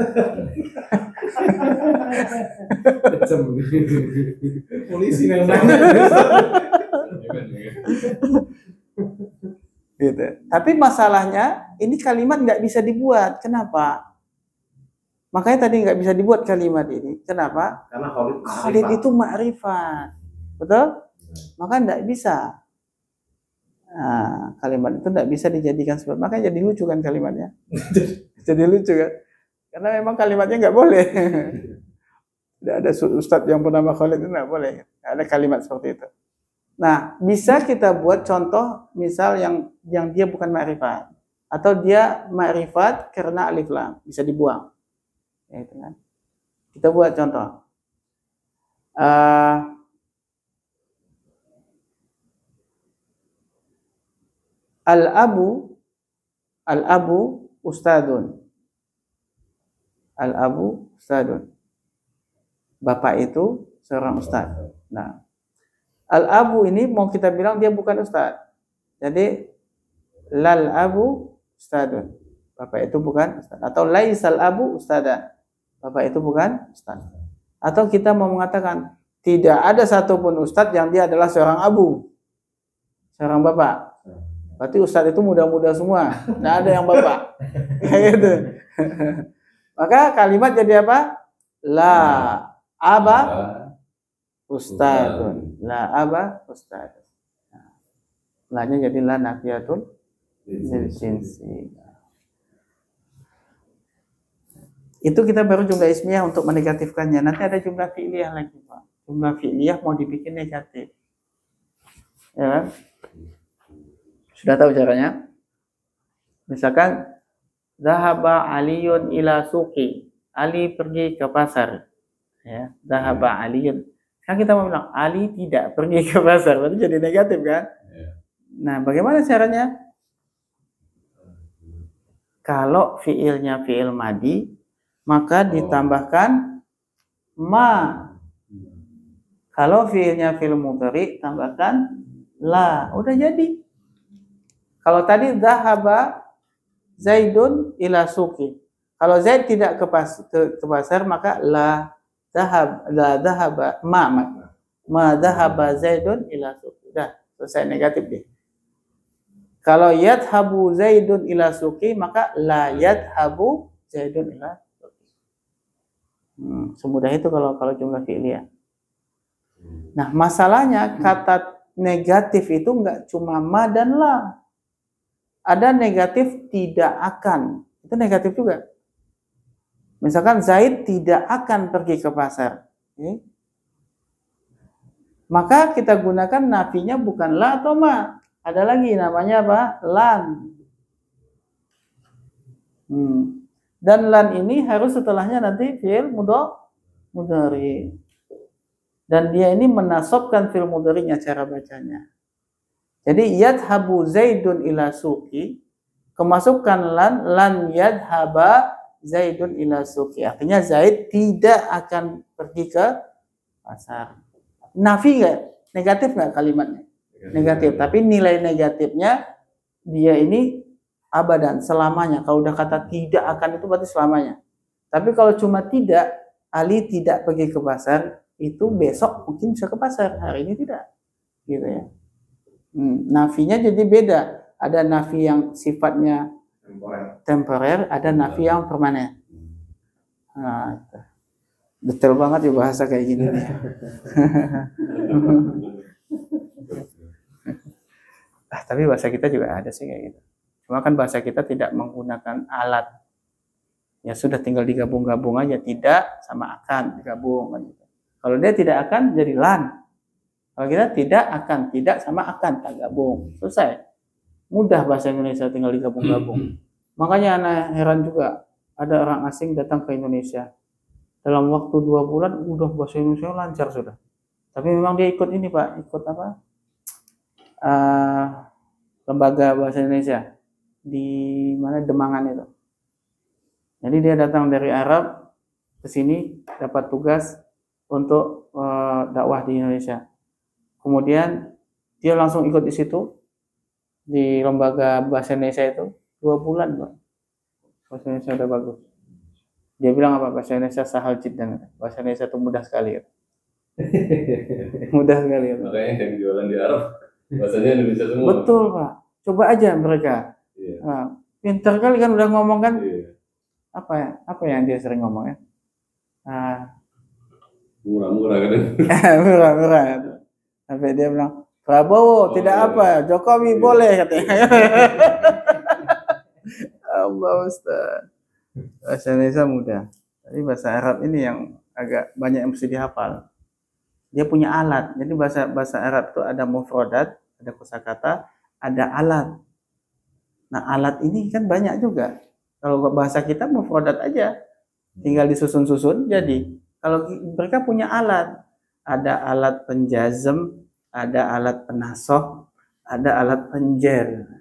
Speaker 2: Polisi yang
Speaker 1: Gitu. Tapi masalahnya ini kalimat nggak bisa dibuat. Kenapa? Makanya tadi nggak bisa dibuat kalimat ini. Kenapa?
Speaker 2: Karena
Speaker 1: Khalid itu ma'rifat. Betul? Maka nggak bisa. Nah, kalimat itu nggak bisa dijadikan sebab. Makanya jadi lucu kan kalimatnya. Jadi lucu kan? Karena memang kalimatnya nggak boleh. Tidak ada ustadz yang bernama Khalid itu nggak boleh. Nggak ada kalimat seperti itu. Nah, bisa kita buat contoh misal yang dia bukan ma'rifat atau dia ma'rifat karena alif lam, bisa dibuang. Ya, itu kan. Kita buat contoh. Al-abu ustadun. Al-abu ustadun. Bapak itu seorang ustad. Nah, al-abu ini mau kita bilang dia bukan ustad. Jadi lal abu ustadun. Bapak itu bukan ustad. Atau laisal abu ustadan. Bapak itu bukan ustad. Atau kita mau mengatakan tidak ada satupun ustad yang dia adalah seorang abu. Seorang bapak. Berarti ustad itu muda-muda semua. Tidak ada yang bapak. Kayak gitu. Maka kalimat jadi apa? La aba ustadun. La aba ustadun. La-nya jadi la nafiyatul lil jinsi. Itu kita baru jumlah ismiyah untuk menegatifkannya. Nanti ada jumlah fi'liyah lagi, Pak. Jumlah fi'liyah mau dibikin negatif. Ya kan? Sudah tahu caranya? Misalkan zahaba aliyun ila suqi. Ali pergi ke pasar. Ya, zahaba aliyun. Kan kita mau bilang Ali tidak pergi ke pasar, berarti jadi negatif kan? Nah, bagaimana caranya? Kalau fiilnya fiil madi, maka ditambahkan ma. Kalau fiilnya fiil mudhari, tambahkan la. Udah jadi. Kalau tadi zahaba Zaidun ila suqi. Kalau Zaid tidak ke pasar, maka la zahaba ma zahaba Zaidun ila suqi. Udah, selesai negatif deh. Kalau yadhabu Zaidun ila suqi, maka la yadhabu Zaidun ila suqi. Semudah itu kalau jumlah fi'liyah. Nah, masalahnya kata negatif itu enggak cuma ma dan la. Ada negatif tidak akan. Itu negatif juga. Misalkan Zaid tidak akan pergi ke pasar. Okay. Maka kita gunakan nafinya bukan la atau ma. Ada lagi namanya apa? Lan. Dan lan ini harus setelahnya nanti fi'il mudhari. Dan dia ini menasabkan fi'il mudharinya cara bacanya. Jadi yadhabu Zaidun ila suqi, kemasukan lan yadhaba Zaidun ila suqi. Artinya Zaid tidak akan pergi ke pasar. Nafi enggak? Negatif enggak kalimatnya? Negatif. Tapi nilai negatifnya dia ini abadan, selamanya. Kalau udah kata tidak akan itu berarti selamanya. Tapi kalau cuma tidak, Ali tidak pergi ke pasar, itu besok mungkin bisa ke pasar, hari ini tidak. Gitu ya. Nafinya jadi beda. Ada nafi yang sifatnya temporer, ada nafi yang permanen. Nah, detail banget ya bahasa kayak gini. Tapi bahasa kita juga ada sih kayak gitu. Cuma kan bahasa kita tidak menggunakan alat. Ya sudah tinggal digabung-gabung aja. Tidak sama akan digabung. Kalau dia tidak akan jadi lan. Kalau kita tidak akan, tidak sama akan, tak gabung. Selesai. Mudah bahasa Indonesia tinggal digabung-gabung. Makanya anak heran juga. ada orang asing datang ke Indonesia. Dalam waktu 2 bulan udah bahasa Indonesia lancar sudah. Tapi memang dia ikut ini Pak, ikut apa? Lembaga bahasa Indonesia di mana Demangan itu. Jadi dia datang dari Arab ke sini dapat tugas untuk dakwah di Indonesia. Kemudian dia langsung ikut di situ di lembaga bahasa Indonesia itu 2 bulan Pak. Bahasa Indonesia udah bagus. Dia bilang apa? Bahasa Indonesia sahal jiddan. Bahasa Indonesia itu mudah sekali. Mudah sekali.
Speaker 2: Makanya yang jualan di Arab bahasanya Indonesia semua.
Speaker 1: Betul Pak. Coba aja mereka.
Speaker 2: Iya.
Speaker 1: Nah, pintar kali kan udah ngomong kan.
Speaker 2: Iya.
Speaker 1: Apa yang dia sering ngomong ya?
Speaker 2: Murah-murah kan.
Speaker 1: Murah-murah. Sampai dia bilang, Prabowo tidak
Speaker 2: iya.
Speaker 1: apa, Jokowi boleh katanya. Allah Ustaz. Bahasa Indonesia mudah. Tapi bahasa Arab ini yang agak banyak yang mesti dihafal. Dia punya alat. Jadi bahasa Arab itu ada mufradat, ada kosakata, ada alat. Nah, alat ini kan banyak juga. Kalau bahasa kita mufradat aja, tinggal disusun-susun jadi. Kalau mereka punya alat, ada alat penjazm, ada alat penasoh, ada alat penjer.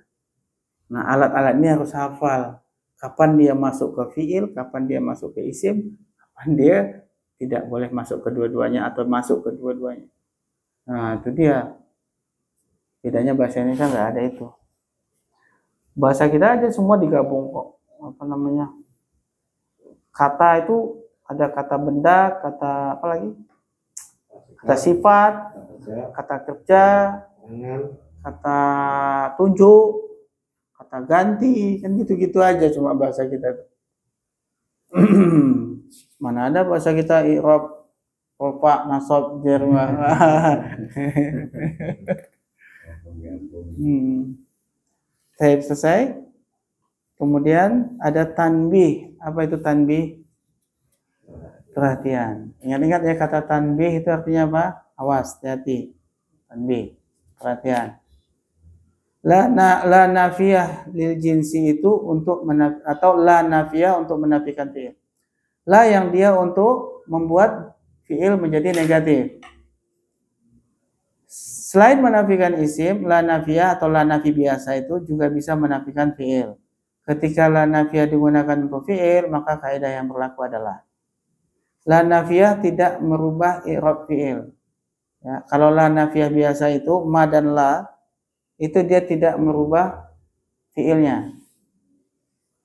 Speaker 1: Nah, alat-alat ini harus hafal. Kapan dia masuk ke fiil, kapan dia masuk ke isim, kapan dia tidak boleh masuk kedua-duanya atau masuk kedua-duanya. Nah, itu dia. Bedanya bahasa Indonesia nggak ada itu. Bahasa kita aja semua digabung kok. Apa namanya? Kata itu ada kata benda, kata apa lagi? Kata sifat, kata kerja, kata tunjuk, kata ganti, kan gitu-gitu aja cuma bahasa kita. Mana ada bahasa kita i'rab, rofa, nasab, jar. Saya selesai. Kemudian ada tanbih. Apa itu tanbih? Perhatian. Ingat-ingat ya, kata tanbih itu artinya apa? Awas, hati-hati. Tanbih, perhatian. La nafiyah lil jinsi itu untuk atau la nafiyah untuk menafikan fi'il. La yang dia untuk membuat fi'il menjadi negatif. Selain menafikan isim, la nafiyah atau la nafi biasa itu juga bisa menafikan fi'il. Ketika la nafiyah digunakan untuk fi'il, maka kaidah yang berlaku adalah la nafiyah tidak merubah i'rab fi'il. Ya, kalau la nafiyah biasa itu ma dan la itu dia tidak merubah fi'ilnya.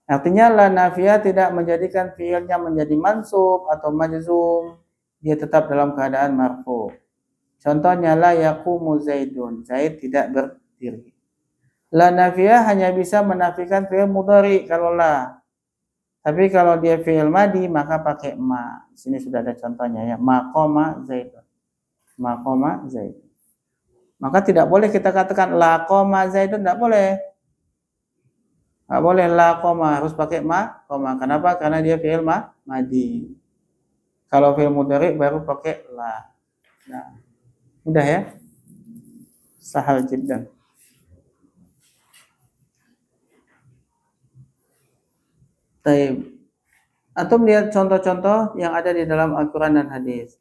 Speaker 1: Artinya la nafiyah tidak menjadikan fi'ilnya menjadi mansub atau majzum, dia tetap dalam keadaan marfu. Contohnya la yaqumu Zaidun, Zaid tidak berdiri. La nafiyah hanya bisa menafikan fi'il mudhari kalau la. Tapi kalau dia fi'il madi maka pakai ma. Di sini sudah ada contohnya ya, maqama Zaidun. Maqama Zaidun. Maka tidak boleh kita katakan la qama Zaidun, tidak boleh. Tidak boleh la qama, harus pakai ma, qama. Kenapa? Karena dia fi'il madi. Kalau fi'il mudhari baru pakai la. Nah, mudah ya? Sahal jiddan. Taib. Atau melihat contoh-contoh yang ada di dalam Al-Quran dan hadis.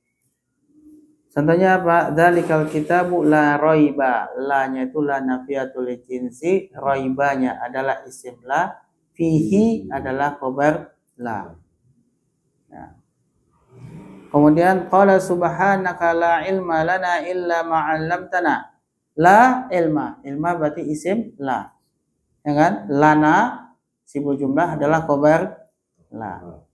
Speaker 1: Contohnya apa? Dzalikal kitabu la raiba. La-nya itu la nafiyatul jinsi, raibanya adalah isim la, fihi adalah khabar la. Nah. Kemudian qala subhanaka la ilma lana illa ma 'allamtana. La ilma. Ilma berarti isim la. Ya kan? Lana sibul jumlah adalah khabar la.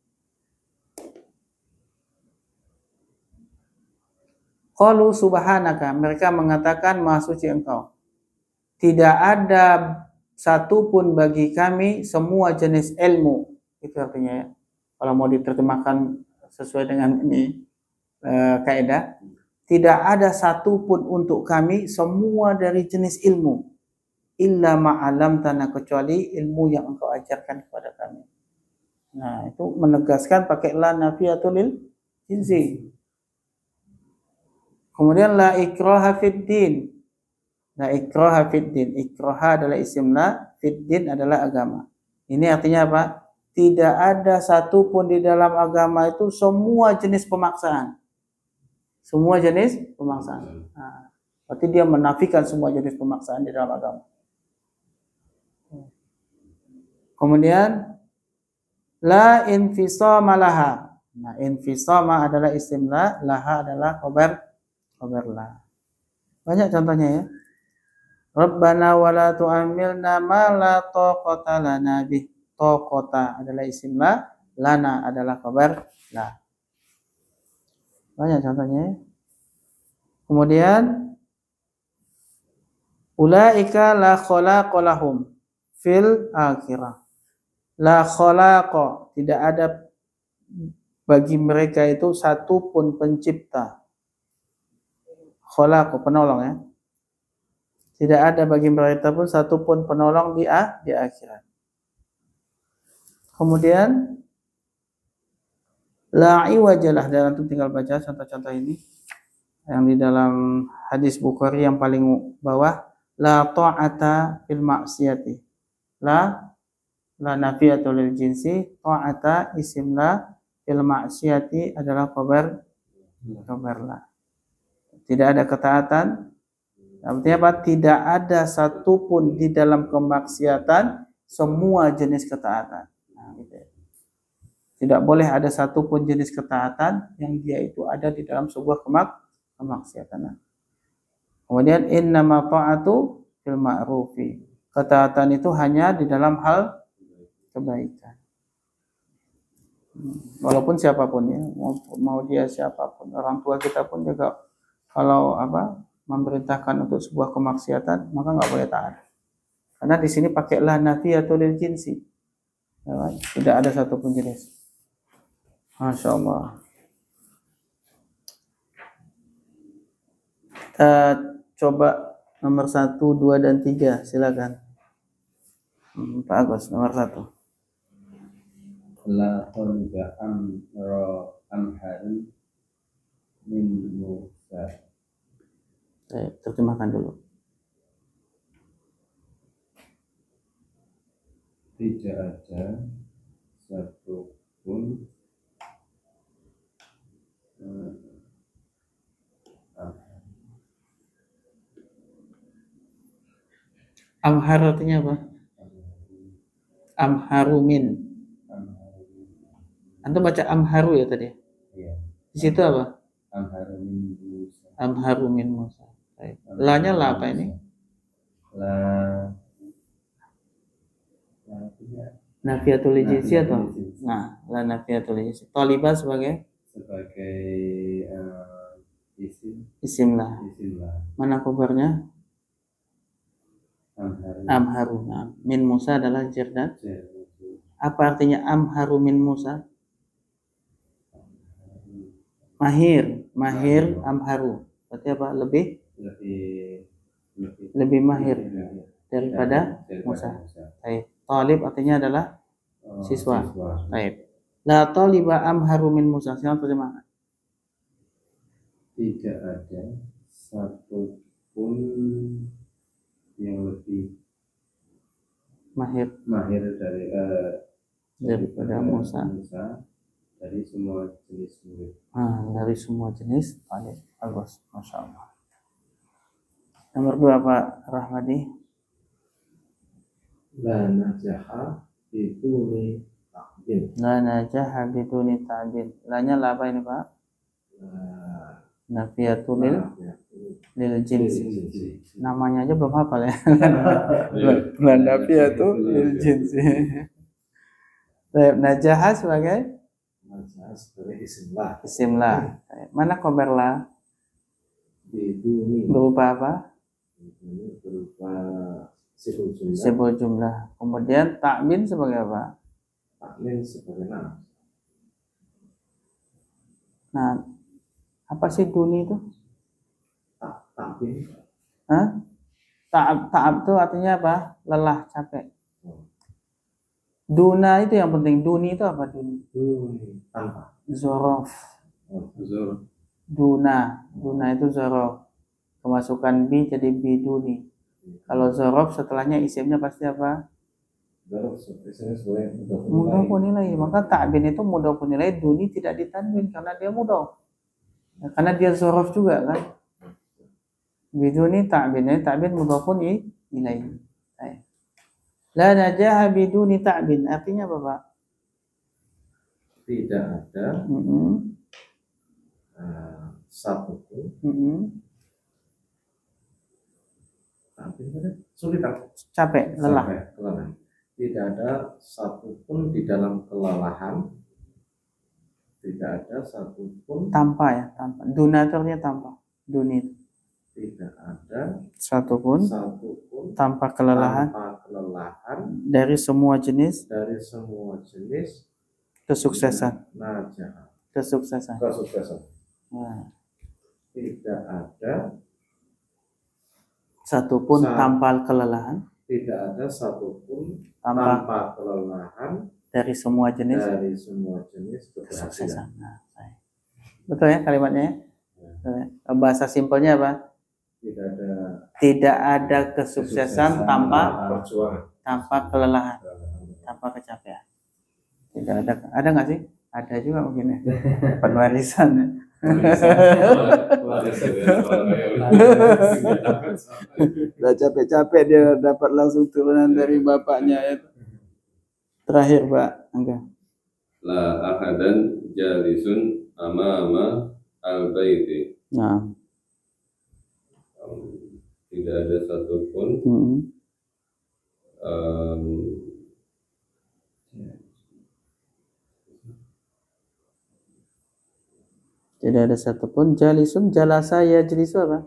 Speaker 1: Qalu subhanaka, mereka mengatakan maha suci engkau. Tidak ada satupun bagi kami semua jenis ilmu. Itu artinya ya. Kalau mau diterjemahkan sesuai dengan ini kaidah, tidak ada satupun untuk kami semua dari jenis ilmu. Illa ma'alam tanah, kecuali ilmu yang engkau ajarkan kepada kami. Nah, itu menegaskan pakai la nafiyatul lil jinsi. Kemudian la ikraha fid din. La ikraha fid din. Ikraha adalah isim la, fid din adalah agama. Ini artinya apa? tidak ada satupun di dalam agama itu semua jenis pemaksaan. Semua jenis pemaksaan. Nah, berarti dia menafikan semua jenis pemaksaan di dalam agama. Kemudian la infisama laha. Nah, infisama adalah isim la, laha adalah khabar la. Banyak contohnya ya. Rabbana wala tu'amilna ma la taqata lana bih. Taqata adalah isim la, lana adalah khabar la. Banyak contohnya ya. Kemudian ulaika la khalaqa lahum fil akhirah. La khalaqa, tidak ada bagi mereka itu satu pun pencipta. Khalaqa, penolong ya. Tidak ada bagi mereka pun satu pun penolong di akhirat. Kemudian la iwajalah, dan antum tinggal baca contoh-contoh ini yang di dalam hadis Bukhari yang paling bawah, la ta'ata fil maksiyati. La nafiyatul lil jinsi, ta'ata isim la, fil maksiyati adalah khabar la. Tidak ada ketaatan. Artinya apa? Tidak ada satupun di dalam kemaksiatan semua jenis ketaatan. Nah, gitu ya. Tidak boleh ada satupun jenis ketaatan yang dia itu ada di dalam sebuah kemaksiatan. Kemudian innama ta'atu fil ma'rufi. Ketaatan itu hanya di dalam hal kebaikan. Walaupun siapapun ya, mau dia siapapun, orang tua kita pun juga kalau memerintahkan untuk sebuah kemaksiatan, maka nggak boleh taat. Karena di sini pakai la nafiyatul lil jinsi. Ya, tidak ada satupun jenis. Masya Allah. Kita coba nomor 1, 2, dan 3. Silakan. Pak Agus, nomor 1.
Speaker 3: La tolba amharin min Musa.
Speaker 1: Saya terjemahkan dulu.
Speaker 3: Tidak ada satupun
Speaker 1: Amhar artinya apa? Amharumin. Antum baca amharu ya tadi?
Speaker 3: Iya.
Speaker 1: Di situ apa?
Speaker 3: Amharumin Musa.
Speaker 1: Amharumin Musa. La-nya la apa ini?
Speaker 3: La
Speaker 1: Nafiyatul jinsi atau? Nah, la nafiyatul jinsi. Talibah sebagai isim lah. Mana khabarnya? Amharu. Nah, min Musa adalah jerdan. Apa artinya amharu min Musa? Mahir amharu. Berarti apa? Lebih mahir daripada Musa. Baik. Talib artinya adalah siswa. Baik. La taliba amharu min Musa. Siapa terjemahkan?
Speaker 3: Tidak ada satupun yang lebih
Speaker 1: mahir daripada Musa
Speaker 3: dari semua jenis murid.
Speaker 1: Dari semua jenis. Bagus, masya Allah. Nomor 2 Pak Rahmadi.
Speaker 2: La najaha biduni ta'dil.
Speaker 1: La najaha biduni ta'dil. La-nya la apa ini Pak? Nafiyatul lil jinsi. Namanya aja belum hafal ya. La nafiyatul lil jinsi. Najaha sebagai isim la. Mana khabar la? Berupa apa?
Speaker 2: Berupa
Speaker 1: Sibul jumlah. Kemudian ta'min sebagai apa?
Speaker 2: Ta'min sebagai nama.
Speaker 1: Nah, apa sih duni itu?
Speaker 2: Ta'min.
Speaker 1: Ta'ab itu artinya apa? Lelah, capek. Duna itu yang penting. Duni itu apa? Duni
Speaker 2: Tanpa.
Speaker 1: Zorof. Duna itu zorof. Kemasukan bi jadi biduni. Kalau zorof setelahnya isimnya pasti apa?
Speaker 2: Ismnya sebagai
Speaker 1: Mudhafun ilaih. Maka ta'bin itu mudhafun ilaih, duni tidak ditanwin karena dia mudhaf. Ya, karena dia dzaraf juga kan. Biduni ta'bin, ta'bin mudhafun ilaih. La najaha biduni ta'bin. Artinya apa, Pak?
Speaker 2: Tidak ada satupun sulit
Speaker 1: Capek, lelah.
Speaker 2: kelelahan. Tidak ada satupun di dalam kelelahan. Tidak ada satupun
Speaker 1: Tanpa ya, tanpa. Duna itu artinya tanpa. Duni.
Speaker 2: Tidak ada
Speaker 1: Satupun tanpa kelelahan dari semua jenis kesuksesan. Kesuksesan. Nah.
Speaker 2: Tidak ada
Speaker 1: satupun tanpa kelelahan.
Speaker 2: Tidak ada satupun tanpa kelelahan
Speaker 1: dari semua jenis kesuksesan. Nah, betul ya kalimatnya ya? Bahasa simpelnya apa? Tidak ada kesuksesan tanpa kelelahan, tanpa kecapean. Tidak ada nggak sih? Ada juga mungkin ya. Dapat warisan ya. Udah capek-capek dia dapat langsung turunan dari bapaknya ya. Terakhir Pak Angga.
Speaker 3: La ahadan jalisun amama al-baiti.
Speaker 1: Nah.
Speaker 3: Tidak ada satupun
Speaker 1: tidak ada satupun jalisun, jalasa ya jelisu apa?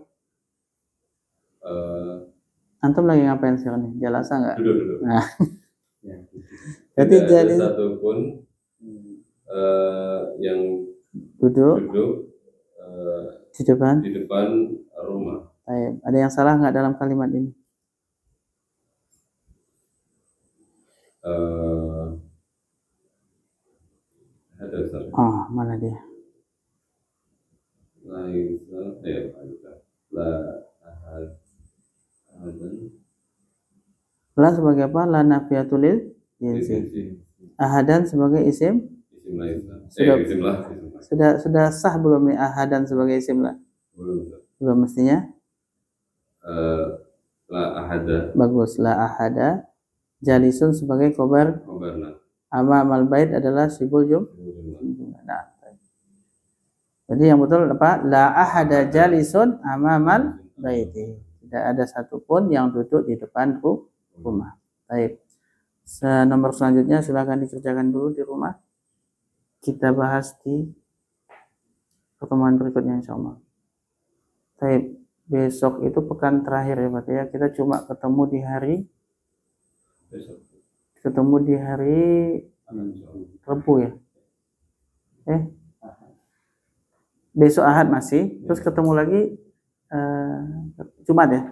Speaker 1: Antum lagi ngapain sekarang nih? Jalasa nggak?
Speaker 3: Duduk.
Speaker 1: Nah.
Speaker 3: Jadi ada satupun yang
Speaker 1: duduk di depan
Speaker 3: rumah.
Speaker 1: Ada yang salah nggak dalam kalimat ini?
Speaker 3: Ada satu.
Speaker 1: Mana dia? La sebagai apa? La nafiatul jinsi. Ahadan sebagai isim. Sudah sah belum nih ahadan sebagai isim lah? Belum mestinya.
Speaker 3: La ahada.
Speaker 1: Bagus, la ahada. Jalisun sebagai khobar. Amal bait adalah sibul nah. Jadi yang betul apa? La ahada jalisun amamal baiti. Tidak ada satupun yang duduk di depan rumah. Baik. Nomor selanjutnya silakan dikerjakan dulu di rumah. Kita bahas di pertemuan berikutnya insyaallah. Baik. Besok itu pekan terakhir ya Pak ya. Kita cuma ketemu di hari Rabu ya. Besok Ahad masih, terus ketemu lagi Jumat ya.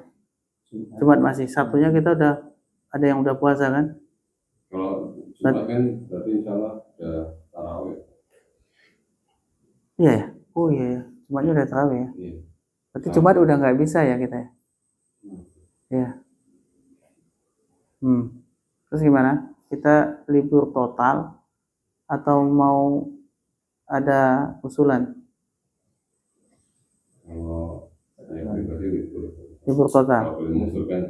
Speaker 1: Jumat masih. Sabtunya kita udah ada yang udah puasa kan?
Speaker 3: Kalau Jumat kan berarti insyaallah udah tarawih.
Speaker 1: Iya ya. Oh iya ya. Jumatnya udah tarawih ya.
Speaker 3: Iya.
Speaker 1: Berarti Jumat udah nggak bisa ya kita ya. Iya. Terus gimana? Kita libur total atau mau ada usulan?
Speaker 3: Kalau saya pribadi
Speaker 1: libur total.
Speaker 3: Kalau boleh mengusulkan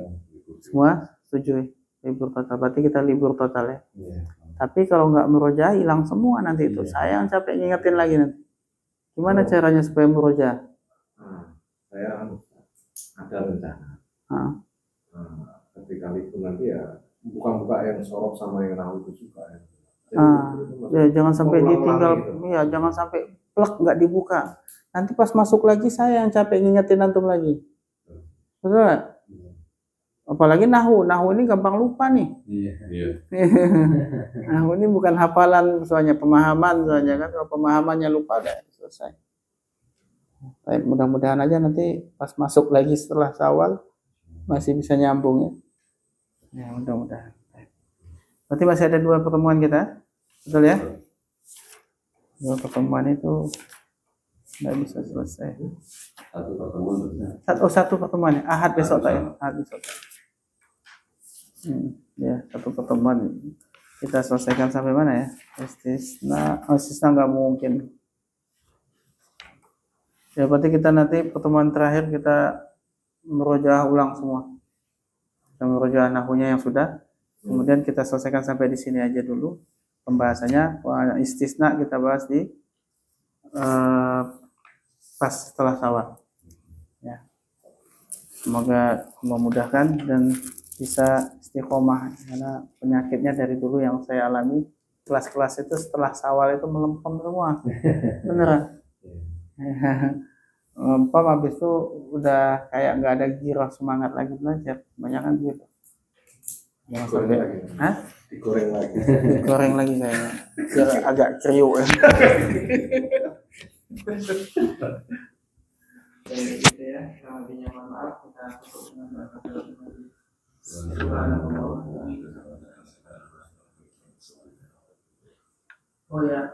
Speaker 1: Semua setuju libur total. Berarti kita libur total ya.
Speaker 2: Iya.
Speaker 1: Tapi kalau nggak merojah hilang semua nanti itu. Saya yang capek ngingetin lagi nanti. Gimana caranya supaya merojah?
Speaker 2: Saya ada rencana. Ketika libur nanti ya buka yang sorot sama yang rawu itu juga ya.
Speaker 1: Ya jangan sampai ditinggal gitu. Ya jangan sampai plek nggak dibuka. Nanti pas masuk lagi saya yang capek ngingetin antum lagi. Betul nggak? Apalagi nahu ini gampang lupa nih.
Speaker 3: Iya.
Speaker 1: Nahu ini bukan hafalan soalnya pemahaman soalnya kan, kalau pemahamannya lupa udah selesai. Baik, mudah-mudahan aja nanti pas masuk lagi setelah Syawal masih bisa nyambung ya. Ya mudah-mudahan. Berarti masih ada 2 pertemuan kita, betul ya? 2 pertemuan itu nggak bisa selesai.
Speaker 3: Satu pertemuan.
Speaker 1: Satu pertemuan ya. Ahad besok tak ya? Ahad besok. Ya, satu pertemuan kita selesaikan sampai mana ya? Istisna nggak mungkin. Ya, berarti kita nanti pertemuan terakhir kita merojaah ulang semua. Kita merojaah nahwunya yang sudah. Kemudian kita selesaikan sampai di sini aja dulu pembahasannya. Istisna kita bahas di pas setelah syawal. Ya. Semoga memudahkan dan bisa istiqomah, karena penyakitnya dari dulu yang saya alami, kelas-kelas itu setelah syawal itu melempem semua. Beneran. Melempem, habis itu udah kayak nggak ada giroh semangat lagi belajar. Banyak kan gitu. Jangan sampai, hah?
Speaker 2: Digoreng lagi.
Speaker 1: Digoreng lagi kayaknya. Biar agak kriuk ya. Gitu ya, kalau lebihnya mohon maaf, kita tutup dengan Oh ya.